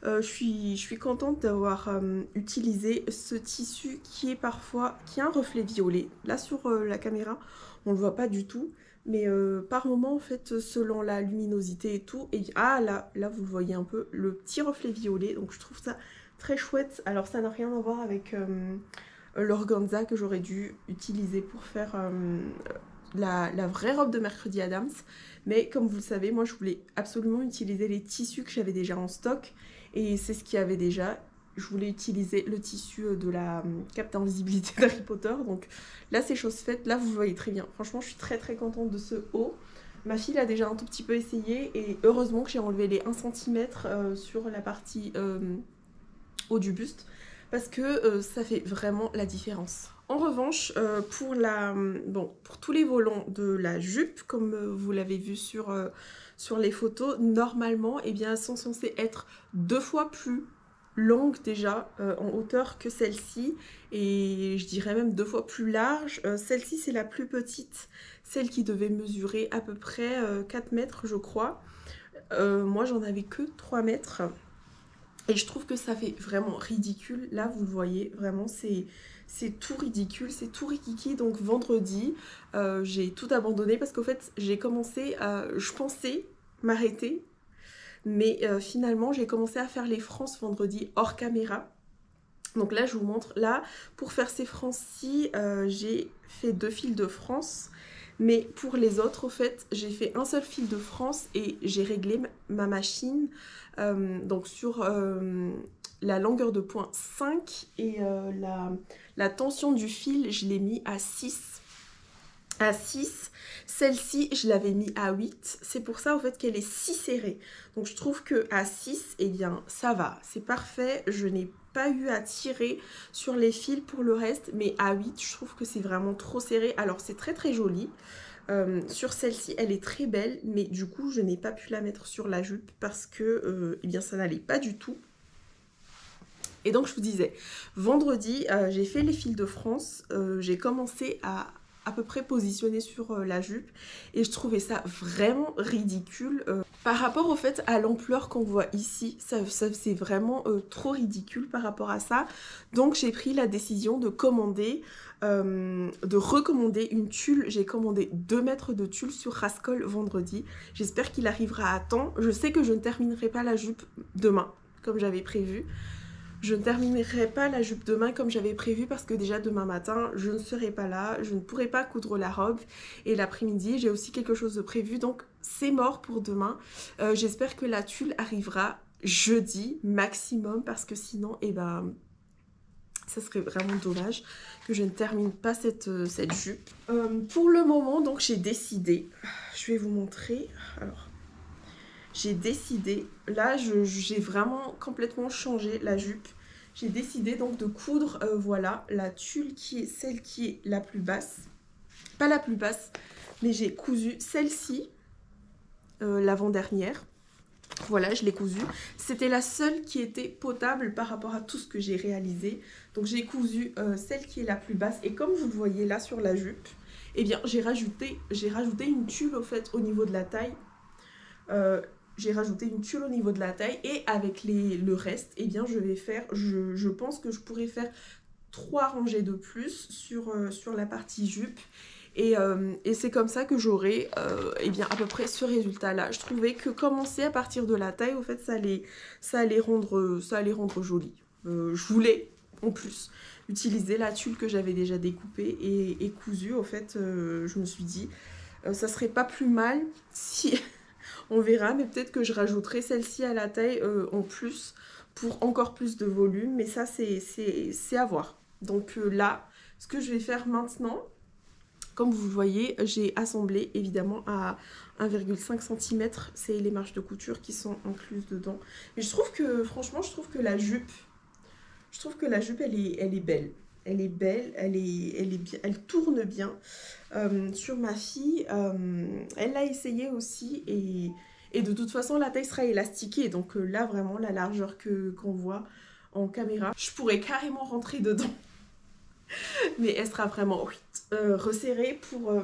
Speaker 1: Je suis contente d'avoir utilisé ce tissu qui est parfois, qui a un reflet violet. Là sur la caméra, on ne le voit pas du tout. Mais par moment, en fait, selon la luminosité et tout, et ah là vous le voyez un peu, le petit reflet violet. Donc je trouve ça très chouette. Alors ça n'a rien à voir avec l'organza que j'aurais dû utiliser pour faire la vraie robe de Mercredi Adams, mais comme vous le savez, moi je voulais absolument utiliser les tissus que j'avais déjà en stock, et c'est ce qu'il y avait déjà. Je voulais utiliser le tissu de la cape d'invisibilité d'Harry Potter, donc là c'est chose faite. Là vous voyez très bien, franchement je suis très contente de ce haut. Ma fille l'a déjà un tout petit peu essayé, et heureusement que j'ai enlevé les 1 cm sur la partie haut du buste, parce que ça fait vraiment la différence. En revanche, pour tous les volants de la jupe, comme vous l'avez vu sur les photos, normalement, eh bien, elles sont censées être 2 fois plus longues déjà en hauteur que celle-ci, et je dirais même 2 fois plus large. Celle-ci, c'est la plus petite, celle qui devait mesurer à peu près 4 mètres, je crois. Moi, j'en avais que 3 mètres. Et je trouve que ça fait vraiment ridicule. Là, vous le voyez, vraiment, c'est tout ridicule, c'est tout rikiki. Donc vendredi, j'ai tout abandonné parce qu'au fait, j'ai commencé à... Je pensais m'arrêter, mais finalement, j'ai commencé à faire les frances vendredi hors caméra. Donc là, je vous montre. Là, pour faire ces frances-ci, j'ai fait 2 fils de France. Mais pour les autres, au fait, j'ai fait un seul fil de France et j'ai réglé ma machine donc sur la longueur de point 5, et la tension du fil, je l'ai mis à 6. À 6. Celle-ci, je l'avais mis à 8. C'est pour ça, en fait, qu'elle est si serrée. Donc, je trouve que à 6, eh bien, ça va. C'est parfait. Je n'ai pas eu à tirer sur les fils pour le reste. Mais à 8, je trouve que c'est vraiment trop serré. Alors, c'est très joli. Sur celle-ci, elle est très belle. Mais du coup, je n'ai pas pu la mettre sur la jupe parce que, eh bien, ça n'allait pas du tout. Et donc, je vous disais, vendredi, j'ai fait les fils de France. J'ai commencé à peu près positionné sur la jupe, et je trouvais ça vraiment ridicule par rapport au fait à l'ampleur qu'on voit ici. C'est vraiment trop ridicule par rapport à ça. Donc j'ai pris la décision de recommander une tulle. J'ai commandé 2 mètres de tulle sur Rascol vendredi. J'espère qu'il arrivera à temps. Je sais que je ne terminerai pas la jupe demain comme j'avais prévu. Je ne terminerai pas la jupe demain comme j'avais prévu parce que déjà demain matin, je ne serai pas là, je ne pourrai pas coudre la robe. Et l'après-midi, j'ai aussi quelque chose de prévu, donc c'est mort pour demain. J'espère que la tulle arrivera jeudi maximum, parce que sinon, eh ben, ça serait vraiment dommage que je ne termine pas cette jupe. Pour le moment, donc j'ai décidé, je vais vous montrer. Alors, j'ai décidé, là j'ai vraiment complètement changé la jupe. J'ai décidé donc de coudre, voilà, la tulle qui est celle qui est la plus basse. Pas la plus basse, mais j'ai cousu celle-ci, l'avant-dernière. Voilà, je l'ai cousue. C'était la seule qui était potable par rapport à tout ce que j'ai réalisé. Donc j'ai cousu celle qui est la plus basse. Et comme vous le voyez là sur la jupe, eh bien j'ai rajouté une tulle au fait au niveau de la taille. J'ai rajouté une tulle au niveau de la taille, et avec le reste, eh bien je vais faire, je pense que je pourrais faire 3 rangées de plus sur la partie jupe, et c'est comme ça que j'aurai eh bien à peu près ce résultat là. Je trouvais que commencer à partir de la taille, au fait ça allait rendre joli. Je voulais en plus utiliser la tulle que j'avais déjà découpée et cousue. Au fait, je me suis dit ça serait pas plus mal si... On verra, mais peut-être que je rajouterai celle-ci à la taille en plus pour encore plus de volume, mais ça c'est à voir. Donc là, ce que je vais faire maintenant, comme vous le voyez, j'ai assemblé évidemment à 1,5 cm, c'est les marges de couture qui sont incluses dedans. Mais je trouve que, franchement, je trouve que la jupe, elle est belle. Elle est belle, elle est bien, elle tourne bien. Sur ma fille, elle l'a essayé aussi et de toute façon la taille sera élastiquée. Donc là vraiment la largeur qu'on voit en caméra, je pourrais carrément rentrer dedans. Mais elle sera vraiment resserrée pour...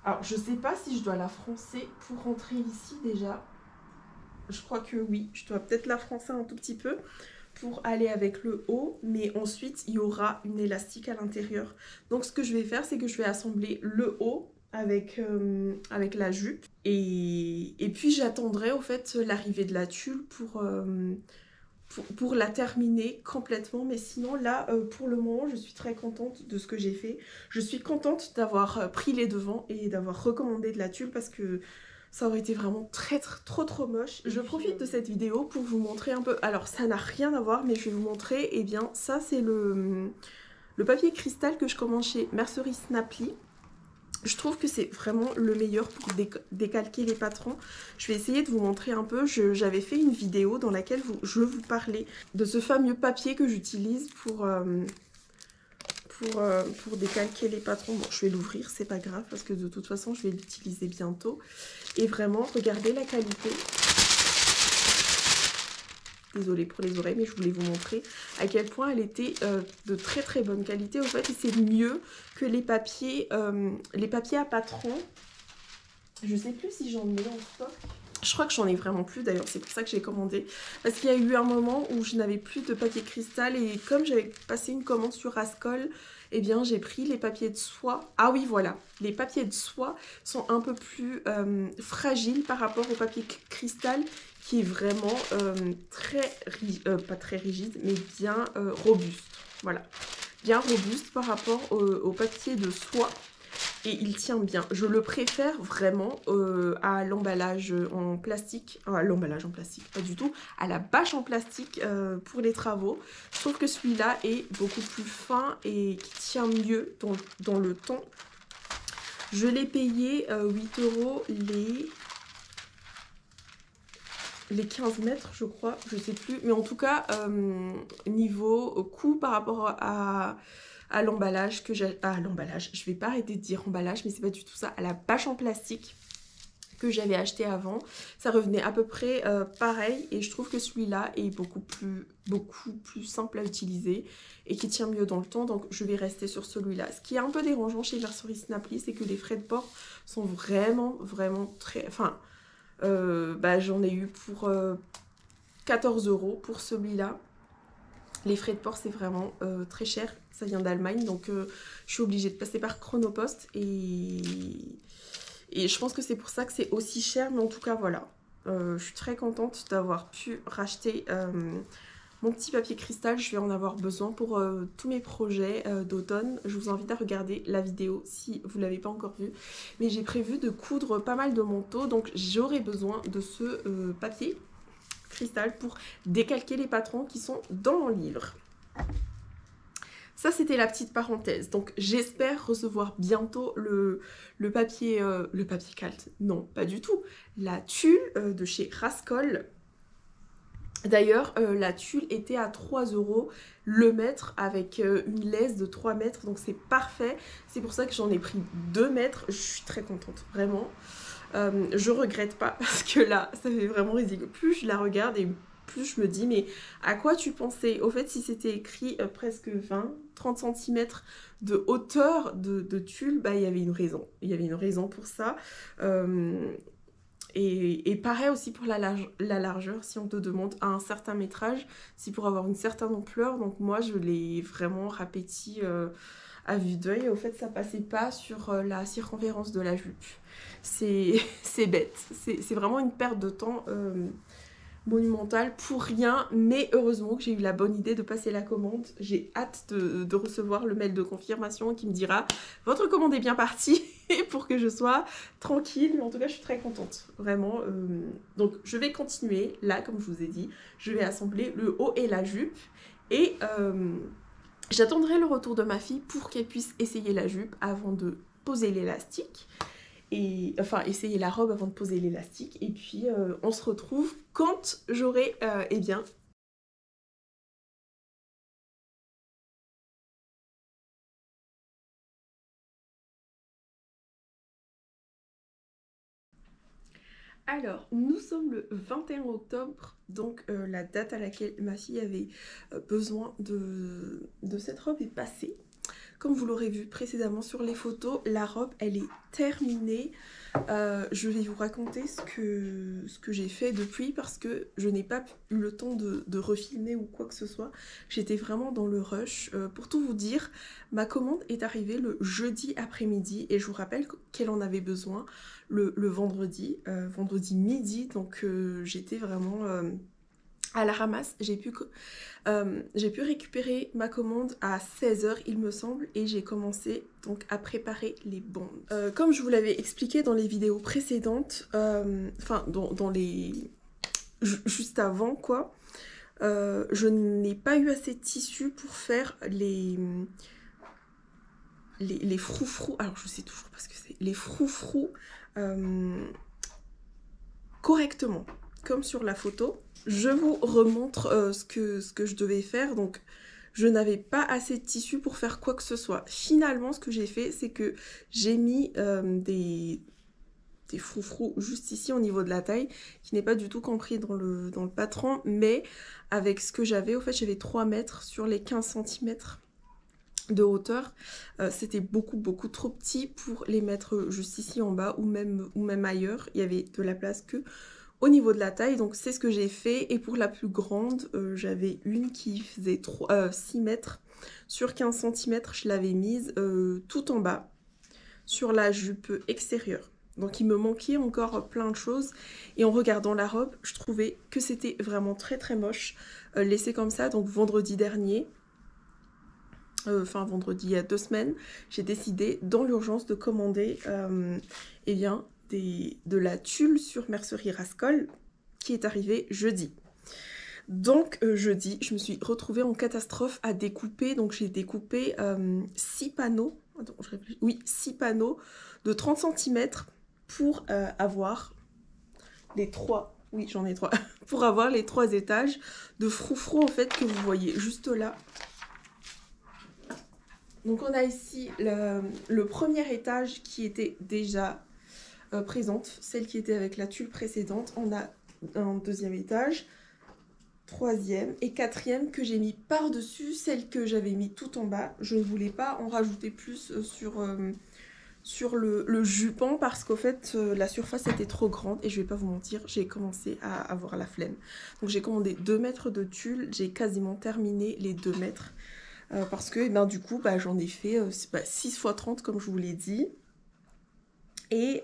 Speaker 1: Alors je sais pas si je dois la froncer pour rentrer ici déjà. Je crois que oui, je dois peut-être la froncer un tout petit peu pour aller avec le haut, mais ensuite il y aura une élastique à l'intérieur. Donc ce que je vais faire, c'est que je vais assembler le haut avec la jupe et puis j'attendrai au fait l'arrivée de la tulle pour la terminer complètement. Mais sinon là pour le moment je suis très contente de ce que j'ai fait. Je suis contente d'avoir pris les devants et d'avoir recommandé de la tulle parce que ça aurait été vraiment trop moche. Je profite de cette vidéo pour vous montrer un peu. Alors ça n'a rien à voir, mais je vais vous montrer. Et bien ça c'est le papier cristal que je commande chez Mercerie Snapply. Je trouve que c'est vraiment le meilleur pour décalquer les patrons. Je vais essayer de vous montrer un peu. J'avais fait une vidéo dans laquelle je vous parlais de ce fameux papier que j'utilise pour décalquer les patrons. Bon, je vais l'ouvrir, c'est pas grave parce que de toute façon je vais l'utiliser bientôt. Et vraiment, regardez la qualité. Désolée pour les oreilles, mais je voulais vous montrer à quel point elle était de très bonne qualité. Au fait, et c'est mieux que les papiers à patron. Je sais plus si j'en ai en stock. Je crois que j'en ai vraiment plus d'ailleurs, c'est pour ça que j'ai commandé. Parce qu'il y a eu un moment où je n'avais plus de papier cristal et comme j'avais passé une commande sur Rascol, eh bien j'ai pris les papiers de soie. Ah oui voilà, les papiers de soie sont un peu plus fragiles par rapport au papier cristal qui est vraiment pas très rigide mais bien robuste. Voilà, bien robuste par rapport au papier de soie. Et il tient bien. Je le préfère vraiment à l'emballage en plastique. À l'emballage en plastique, pas du tout. À la bâche en plastique pour les travaux. Je trouve que celui-là est beaucoup plus fin et qui tient mieux dans le temps. Je l'ai payé 8 € les 15 mètres, je crois. Je sais plus. Mais en tout cas, niveau coût par rapport à l'emballage que j'ai... Ah, l'emballage, je vais pas arrêter de dire emballage, mais c'est pas du tout ça. À la bâche en plastique que j'avais acheté avant, ça revenait à peu près pareil. Et je trouve que celui-là est beaucoup plus simple à utiliser et qui tient mieux dans le temps. Donc je vais rester sur celui-là. Ce qui est un peu dérangeant chez Mercerie Snapply, c'est que les frais de port sont vraiment très... Enfin, j'en ai eu pour 14 € pour celui-là. Les frais de port c'est vraiment très cher, ça vient d'Allemagne donc je suis obligée de passer par Chronopost et je pense que c'est pour ça que c'est aussi cher, mais en tout cas voilà. Je suis très contente d'avoir pu racheter mon petit papier cristal, je vais en avoir besoin pour tous mes projets d'automne. Je vous invite à regarder la vidéo si vous ne l'avez pas encore vue, mais j'ai prévu de coudre pas mal de manteaux donc j'aurai besoin de ce papier cristal pour décalquer les patrons qui sont dans mon livre. Ça c'était la petite parenthèse, donc j'espère recevoir bientôt le papier calt, non pas du tout, la tulle de chez Rascol. D'ailleurs la tulle était à 3 € le mètre avec une laisse de 3 mètres, donc c'est parfait, c'est pour ça que j'en ai pris 2 mètres, je suis très contente, vraiment. Je regrette pas parce que là ça fait vraiment ridicule. Plus je la regarde et plus je me dis mais à quoi tu pensais? Au fait si c'était écrit presque 20-30 cm de hauteur de tulle, bah il y avait une raison. Il y avait une raison pour ça. Et pareil aussi pour la largeur, si on te demande à un certain métrage, c'est pour avoir une certaine ampleur. Donc moi je l'ai vraiment rapéti à vue d'œil. Au fait ça passait pas sur la circonférence de la jupe. C'est bête, c'est vraiment une perte de temps. monumental pour rien, mais heureusement que j'ai eu la bonne idée de passer la commande. J'ai hâte de recevoir le mail de confirmation qui me dira votre commande est bien partie pour que je sois tranquille. Mais en tout cas, je suis très contente, vraiment. Donc, je vais continuer. Là, comme je vous ai dit, je vais assembler le haut et la jupe et j'attendrai le retour de ma fille pour qu'elle puisse essayer la jupe avant de poser l'élastique. Et enfin essayer la robe avant de poser l'élastique et puis on se retrouve quand j'aurai eh bien alors nous sommes le 21 octobre donc la date à laquelle ma fille avait besoin de cette robe est passée. Comme vous l'aurez vu précédemment sur les photos, la robe elle est terminée. Je vais vous raconter ce que j'ai fait depuis parce que je n'ai pas eu le temps de refilmer ou quoi que ce soit. J'étais vraiment dans le rush. Pour tout vous dire, ma commande est arrivée le jeudi après-midi et je vous rappelle qu'elle en avait besoin le vendredi midi. Donc j'étais vraiment à la ramasse. J'ai pu récupérer ma commande à 16 h il me semble et j'ai commencé donc à préparer les bandes. Comme je vous l'avais expliqué dans les vidéos précédentes, enfin dans les... juste avant quoi, je n'ai pas eu assez de tissu pour faire les froufrous, alors je sais toujours pas ce que c'est, les froufrous correctement, comme sur la photo. Je vous remontre ce que je devais faire. Donc je n'avais pas assez de tissu pour faire quoi que ce soit. Finalement ce que j'ai fait c'est que j'ai mis des froufrous juste ici au niveau de la taille, qui n'est pas du tout compris dans le patron, mais avec ce que j'avais, au fait j'avais 3 mètres sur les 15 cm de hauteur. C'était beaucoup trop petit pour les mettre juste ici en bas ou même ailleurs. Il y avait de la place que au niveau de la taille, donc c'est ce que j'ai fait. Et pour la plus grande, j'avais une qui faisait 6 mètres sur 15 cm. Je l'avais mise tout en bas sur la jupe extérieure. Donc il me manquait encore plein de choses. Et en regardant la robe, je trouvais que c'était vraiment très moche laissé comme ça. Donc vendredi dernier, enfin vendredi il y a 2 semaines, j'ai décidé dans l'urgence de commander eh bien, de la tulle sur Mercerie Rascol qui est arrivée jeudi. Donc jeudi, je me suis retrouvée en catastrophe à découper. Donc j'ai découpé 6 panneaux, attends, je réfléchis, oui, 6 panneaux de 30 cm pour avoir les 3, oui j'en ai 3, pour avoir les 3 étages de froufrou en fait que vous voyez juste là. Donc on a ici le premier étage qui était déjà présente, celle qui était avec la tulle précédente. On a un deuxième étage, troisième et quatrième que j'ai mis par-dessus celle que j'avais mis tout en bas. Je ne voulais pas en rajouter plus sur le jupon parce qu'au fait la surface était trop grande et je vais pas vous mentir, j'ai commencé à avoir la flemme. Donc j'ai commandé 2 mètres de tulle, j'ai quasiment terminé les 2 mètres. Parce que ben, du coup j'en ai fait 6 x 30 comme je vous l'ai dit et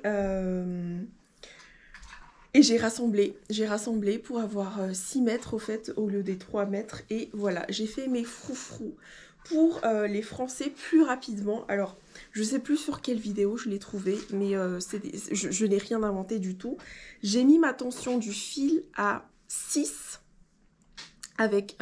Speaker 1: j'ai rassemblé pour avoir 6 mètres au fait au lieu des 3 mètres et voilà j'ai fait mes froufrous pour les Français plus rapidement. Alors je sais plus sur quelle vidéo je l'ai trouvé mais je n'ai rien inventé du tout. J'ai mis ma tension du fil à 6 avec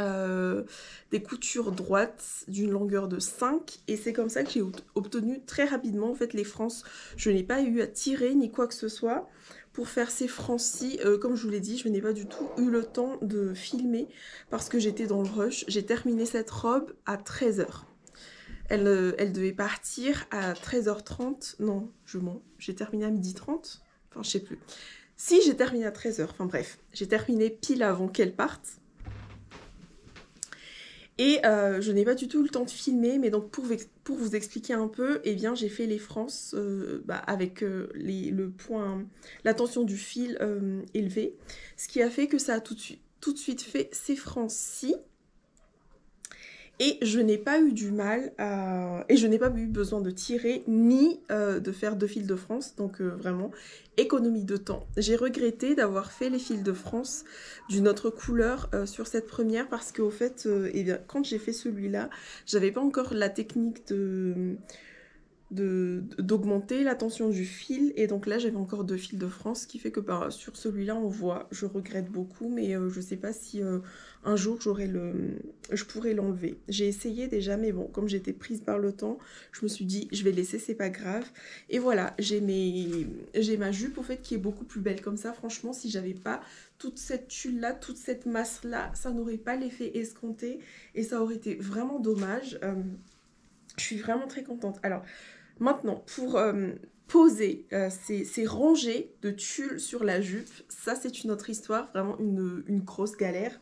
Speaker 1: des coutures droites d'une longueur de 5 et c'est comme ça que j'ai obtenu très rapidement en fait les frances. Je n'ai pas eu à tirer ni quoi que ce soit pour faire ces frances-ci. Comme je vous l'ai dit, je n'ai pas du tout eu le temps de filmer parce que j'étais dans le rush. J'ai terminé cette robe à 13 h. Elle devait partir à 13 h 30. Non, je mens. J'ai terminé à 12h30. Enfin, je sais plus. Si, j'ai terminé à 13 h. Enfin bref, j'ai terminé pile avant qu'elle parte. Et je n'ai pas du tout eu le temps de filmer, mais donc pour vous expliquer un peu, eh bien j'ai fait les frances avec le point, la tension du fil élevé, ce qui a fait que ça a tout de suite fait ces frances-ci. Et je n'ai pas eu du mal à... Et je n'ai pas eu besoin de tirer ni de faire 2 fils de France. Donc vraiment, économie de temps. J'ai regretté d'avoir fait les fils de France d'une autre couleur sur cette première parce qu'au fait, eh bien, quand j'ai fait celui-là, j'avais pas encore la technique d'augmenter la tension du fil et donc là j'avais encore 2 fils de France, ce qui fait que sur celui-là on voit, je regrette beaucoup, mais je sais pas si un jour je pourrais l'enlever. J'ai essayé déjà, mais bon, comme j'étais prise par le temps, je me suis dit je vais laisser, c'est pas grave. Et voilà, j'ai ma jupe au fait qui est beaucoup plus belle comme ça. Franchement, si j'avais pas toute cette tulle là, toute cette masse là, ça n'aurait pas l'effet escompté et ça aurait été vraiment dommage. Je suis vraiment très contente. Alors maintenant, pour poser ces rangées de tulle sur la jupe, ça c'est une autre histoire, vraiment une grosse galère.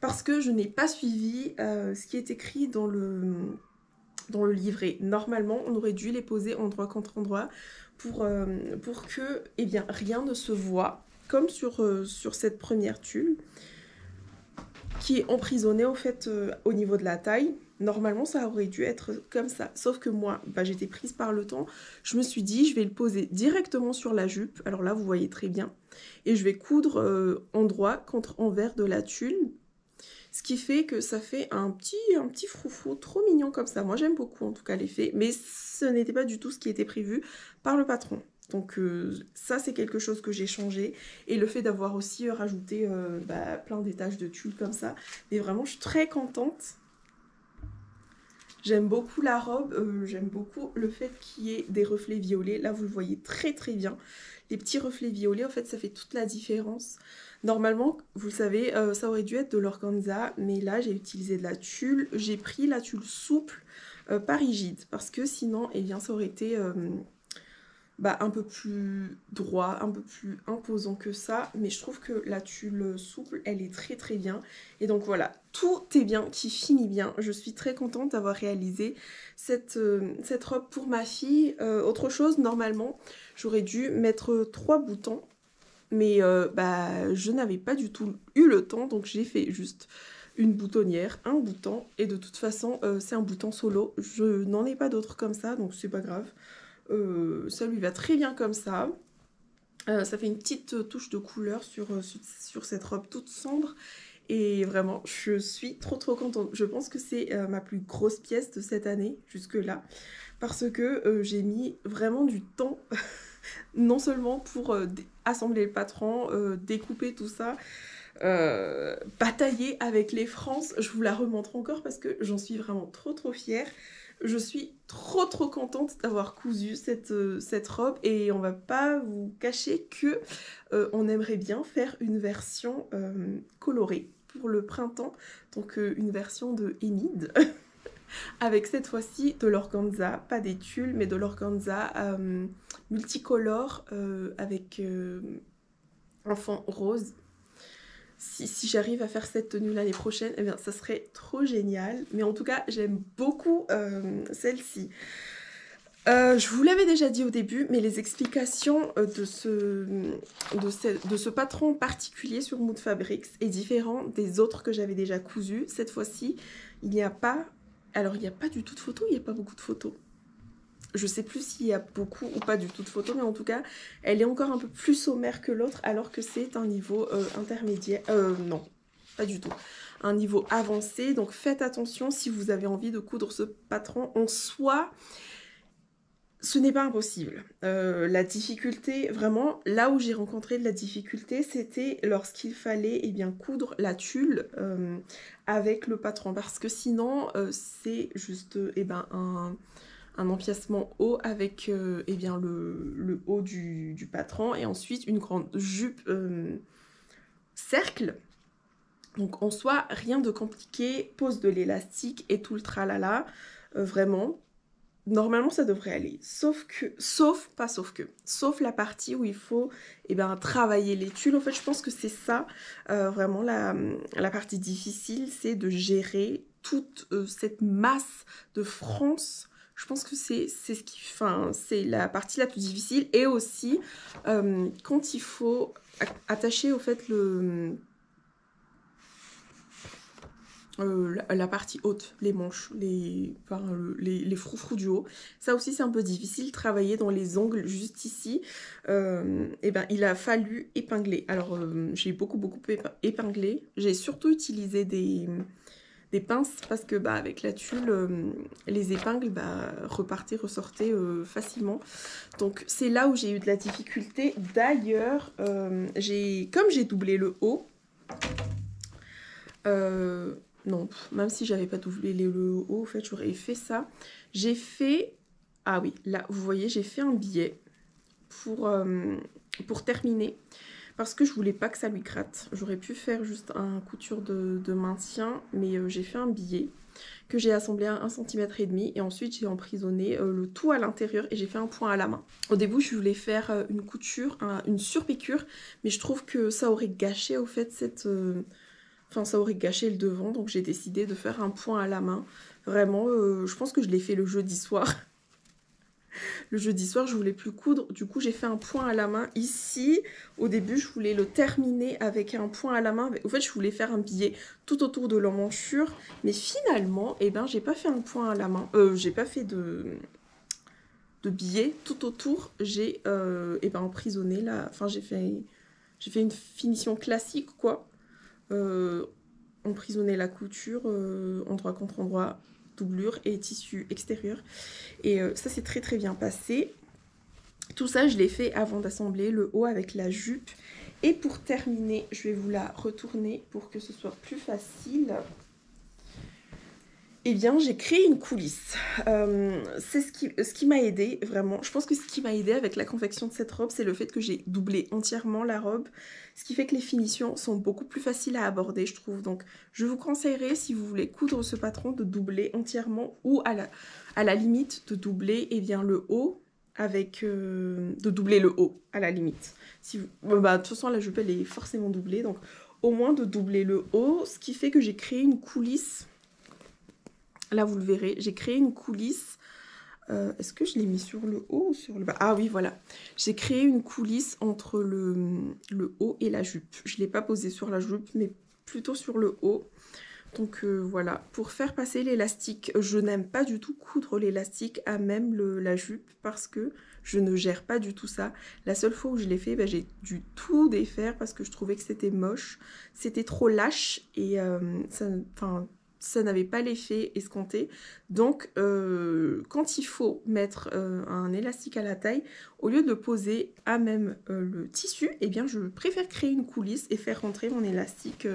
Speaker 1: Parce que je n'ai pas suivi ce qui est écrit dans le livret. Normalement, on aurait dû les poser endroit contre endroit pour que eh bien, rien ne se voit, comme sur cette première tulle, qui est emprisonnée au fait au niveau de la taille. Normalement, ça aurait dû être comme ça. Sauf que moi, j'étais prise par le temps. Je me suis dit, je vais le poser directement sur la jupe. Alors là, vous voyez très bien. Et je vais coudre endroit contre envers de la tulle. Ce qui fait que ça fait un petit froufrou trop mignon comme ça. Moi, j'aime beaucoup en tout cas l'effet. Mais ce n'était pas du tout ce qui était prévu par le patron. Donc ça, c'est quelque chose que j'ai changé. Et le fait d'avoir aussi rajouté plein d'étages de tulle comme ça. Mais vraiment, je suis très contente. J'aime beaucoup la robe, j'aime beaucoup le fait qu'il y ait des reflets violets. Là, vous le voyez très très bien. Les petits reflets violets, en fait, ça fait toute la différence. Normalement, vous le savez, ça aurait dû être de l'organza, mais là, j'ai utilisé de la tulle. J'ai pris la tulle souple, pas rigide, parce que sinon, eh bien, ça aurait été un peu plus droit, un peu plus imposant que ça, mais je trouve que la tulle souple, elle est très très bien. Et donc voilà, tout est bien, qui finit bien. Je suis très contente d'avoir réalisé cette robe pour ma fille. Autre chose, normalement, j'aurais dû mettre 3 boutons, mais je n'avais pas du tout eu le temps, donc j'ai fait juste une boutonnière, un bouton, et de toute façon, c'est un bouton solo. Je n'en ai pas d'autres comme ça, donc c'est pas grave. Ça lui va très bien comme ça. Ça fait une petite touche de couleur sur cette robe toute sombre. Et vraiment, je suis trop trop contente. Je pense que c'est ma plus grosse pièce de cette année, jusque-là. Parce que j'ai mis vraiment du temps, non seulement pour assembler le patron, découper tout ça, batailler avec les frances. Je vous la remontre encore parce que j'en suis vraiment trop trop fière. Je suis trop trop contente d'avoir cousu cette robe et on va pas vous cacher que on aimerait bien faire une version colorée pour le printemps, donc une version de Enid avec cette fois-ci de l'organza, pas des tulles mais de l'organza multicolore avec un fond rose. Si j'arrive à faire cette tenue l'année prochaine, eh bien ça serait trop génial. Mais en tout cas, j'aime beaucoup celle-ci. Je vous l'avais déjà dit au début, mais les explications de ce patron particulier sur Mood Fabrics est différent des autres que j'avais déjà cousus. Cette fois-ci, il n'y a pas... Alors, il n'y a pas du tout de photos, il n'y a pas beaucoup de photos. Je sais plus s'il y a beaucoup ou pas du tout de photos, mais en tout cas, elle est encore un peu plus sommaire que l'autre, alors que c'est un niveau intermédiaire. Non, pas du tout. Un niveau avancé. Donc faites attention si vous avez envie de coudre ce patron en soie. Ce n'est pas impossible. La difficulté, vraiment, là où j'ai rencontré de la difficulté, c'était lorsqu'il fallait coudre la tulle avec le patron. Parce que sinon, c'est juste un empiècement haut avec le haut du patron et ensuite une grande jupe cercle. Donc en soi, rien de compliqué, pose de l'élastique et tout le tralala, vraiment. Normalement, ça devrait aller, sauf la partie où il faut travailler les tulles. En fait, je pense que c'est ça, vraiment la partie difficile, c'est de gérer toute cette masse de France. Je pense que c'est c'est la partie la plus difficile. Et aussi, quand il faut attacher au fait la partie haute, les manches, les froufrous du haut. Ça aussi c'est un peu difficile, travailler dans les ongles juste ici. Et ben il a fallu épingler. Alors j'ai beaucoup épinglé. J'ai surtout utilisé des pinces parce que bah, avec la tulle, les épingles bah, ressortaient facilement. Donc c'est là où j'ai eu de la difficulté. D'ailleurs, comme j'ai doublé le haut, non, même si j'avais pas doublé le haut, en fait, j'aurais fait ça. J'ai fait... Ah oui, là, vous voyez, j'ai fait un billet pour terminer. Parce que je voulais pas que ça lui gratte. J'aurais pu faire juste un couture de maintien, mais j'ai fait un billet que j'ai assemblé à 1,5 cm et ensuite j'ai emprisonné le tout à l'intérieur et j'ai fait un point à la main. Au début, je voulais faire une couture, une surpiqûre, mais je trouve que ça aurait gâché au fait cette... Enfin, ça aurait gâché le devant, donc j'ai décidé de faire un point à la main. Vraiment, je pense que je l'ai fait le jeudi soir. Le jeudi soir, je voulais plus coudre, du coup j'ai fait un point à la main ici. Au début, je voulais le terminer avec un point à la main. En fait, je voulais faire un billet tout autour de l'emmanchure, mais finalement, eh ben, j'ai pas fait un point à la main. J'ai pas fait de billet tout autour. J'ai eh ben, emprisonné la... Enfin, j'ai fait une finition classique, quoi. Emprisonner la couture, endroit contre endroit, doublure et tissu extérieur. Et ça c'est très bien passé. Tout ça je l'ai fait avant d'assembler le haut avec la jupe. Et pour terminer, je vais vous la retourner pour que ce soit plus facile. Eh bien, j'ai créé une coulisse. C'est ce qui m'a aidé, vraiment. Je pense que ce qui m'a aidé avec la confection de cette robe, c'est le fait que j'ai doublé entièrement la robe. Ce qui fait que les finitions sont beaucoup plus faciles à aborder, je trouve. Donc, je vous conseillerais, si vous voulez coudre ce patron, de doubler entièrement ou à la limite de doubler bien, le haut avec... de doubler le haut, à la limite. Si vous... bah, de toute façon, la jupe, elle est forcément doublée. Donc, au moins de doubler le haut. Ce qui fait que j'ai créé une coulisse... Là, vous le verrez, j'ai créé une coulisse. Est-ce que je l'ai mis sur le haut ou sur le bas? Ah oui, voilà. J'ai créé une coulisse entre le haut et la jupe. Je ne l'ai pas posée sur la jupe, mais plutôt sur le haut. Donc voilà, pour faire passer l'élastique, je n'aime pas du tout coudre l'élastique à même la jupe parce que je ne gère pas du tout ça. La seule fois où je l'ai fait, ben, j'ai dû tout défaire parce que je trouvais que c'était moche. C'était trop lâche et ça n'avait pas l'effet escompté. Donc, quand il faut mettre un élastique à la taille, au lieu de le poser à même le tissu, eh bien, je préfère créer une coulisse et faire rentrer mon élastique.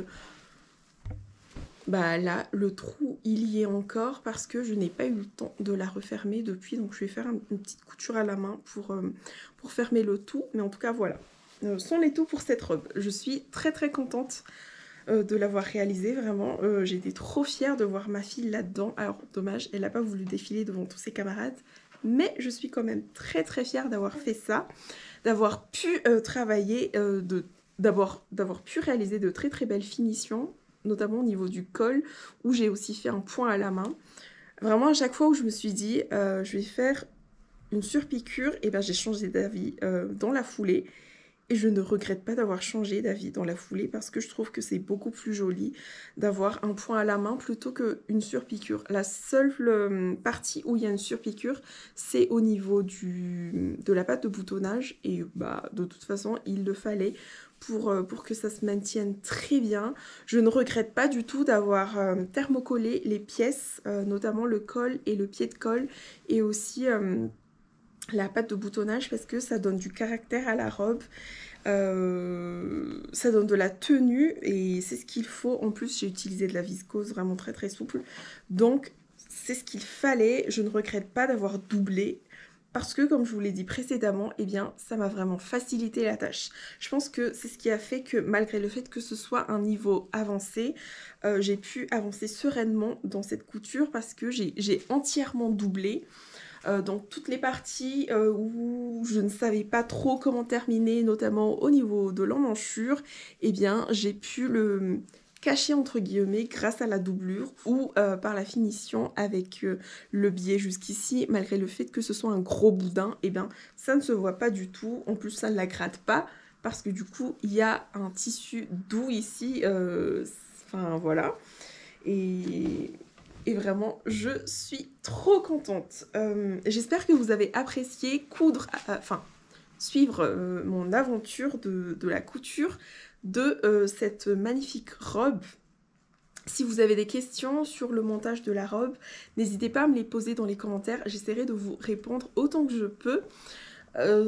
Speaker 1: Bah là, le trou, il y est encore parce que je n'ai pas eu le temps de la refermer depuis. Donc, je vais faire une petite couture à la main pour fermer le tout. Mais en tout cas, voilà. Sont les tout pour cette robe. Je suis très contente de l'avoir réalisé, vraiment. J'étais trop fière de voir ma fille là-dedans. Alors, dommage, elle n'a pas voulu défiler devant tous ses camarades. Mais je suis quand même très fière d'avoir fait ça, d'avoir pu travailler, d'avoir pu réaliser de très belles finitions, notamment au niveau du col, où j'ai aussi fait un point à la main. Vraiment, à chaque fois où je me suis dit, je vais faire une surpiqûre, et ben j'ai changé d'avis dans la foulée. Et je ne regrette pas d'avoir changé d'avis dans la foulée parce que je trouve que c'est beaucoup plus joli d'avoir un point à la main plutôt qu'une surpiqûre. La seule partie où il y a une surpiqûre, c'est au niveau de la pâte de boutonnage. Et bah, de toute façon, il le fallait pour que ça se maintienne très bien. Je ne regrette pas du tout d'avoir thermocollé les pièces, notamment le col et le pied de col et aussi... la pâte de boutonnage parce que ça donne du caractère à la robe, ça donne de la tenue et c'est ce qu'il faut. En plus j'ai utilisé de la viscose vraiment très souple, donc c'est ce qu'il fallait. Je ne regrette pas d'avoir doublé parce que comme je vous l'ai dit précédemment, eh bien ça m'a vraiment facilité la tâche. Je pense que c'est ce qui a fait que malgré le fait que ce soit un niveau avancé, j'ai pu avancer sereinement dans cette couture parce que j'ai entièrement doublé. Donc toutes les parties où je ne savais pas trop comment terminer, notamment au niveau de l'emmanchure, eh bien j'ai pu le cacher entre guillemets grâce à la doublure ou par la finition avec le biais jusqu'ici. Malgré le fait que ce soit un gros boudin, eh bien ça ne se voit pas du tout. En plus ça ne la gratte pas parce que du coup il y a un tissu doux ici, enfin voilà. Et vraiment, je suis trop contente. J'espère que vous avez apprécié suivre mon aventure de la couture de cette magnifique robe. Si vous avez des questions sur le montage de la robe, n'hésitez pas à me les poser dans les commentaires. J'essaierai de vous répondre autant que je peux.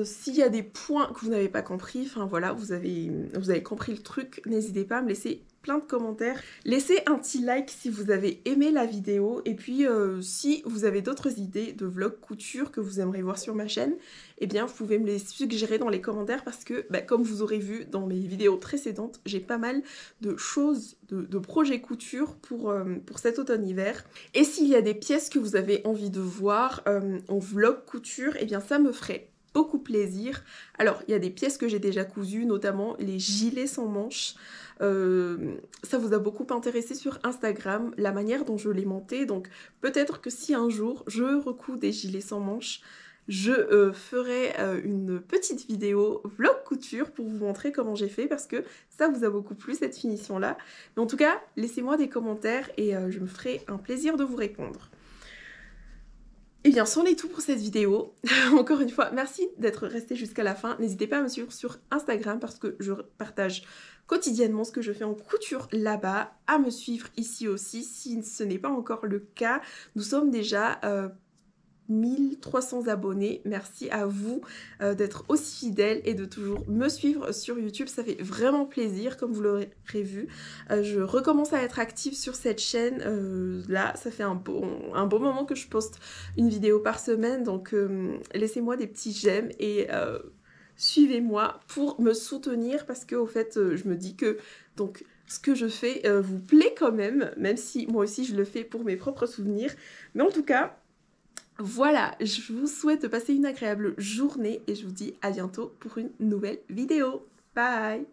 Speaker 1: S'il y a des points que vous n'avez pas compris, enfin voilà, vous avez compris le truc, n'hésitez pas à me laisser plein de commentaires. Laissez un petit like si vous avez aimé la vidéo, et puis si vous avez d'autres idées de vlog couture que vous aimeriez voir sur ma chaîne, eh bien vous pouvez me les suggérer dans les commentaires, parce que comme vous aurez vu dans mes vidéos précédentes, j'ai pas mal de choses, de projets couture pour cet automne-hiver. Et s'il y a des pièces que vous avez envie de voir en vlog couture, eh bien ça me ferait beaucoup plaisir. Alors, il y a des pièces que j'ai déjà cousues, notamment les gilets sans manches. Ça vous a beaucoup intéressé sur Instagram, la manière dont je les montais. Donc, peut-être que si un jour je recous des gilets sans manches, je ferai une petite vidéo vlog couture pour vous montrer comment j'ai fait, parce que ça vous a beaucoup plu, cette finition-là. Mais en tout cas, laissez-moi des commentaires et je me ferai un plaisir de vous répondre. Et bien, c'en est tout pour cette vidéo. Encore une fois, merci d'être resté jusqu'à la fin. N'hésitez pas à me suivre sur Instagram, parce que je partage quotidiennement ce que je fais en couture là-bas. À me suivre ici aussi, si ce n'est pas encore le cas. Nous sommes déjà 1300 abonnés. Merci à vous d'être aussi fidèles et de toujours me suivre sur YouTube. Ça fait vraiment plaisir, comme vous l'aurez vu. Je recommence à être active sur cette chaîne. Là, ça fait un bon moment que je poste une vidéo par semaine. Donc, laissez-moi des petits j'aime et suivez-moi pour me soutenir, parce que au fait, je me dis que donc ce que je fais vous plaît quand même si moi aussi je le fais pour mes propres souvenirs. Mais en tout cas, voilà, je vous souhaite de passer une agréable journée et je vous dis à bientôt pour une nouvelle vidéo. Bye!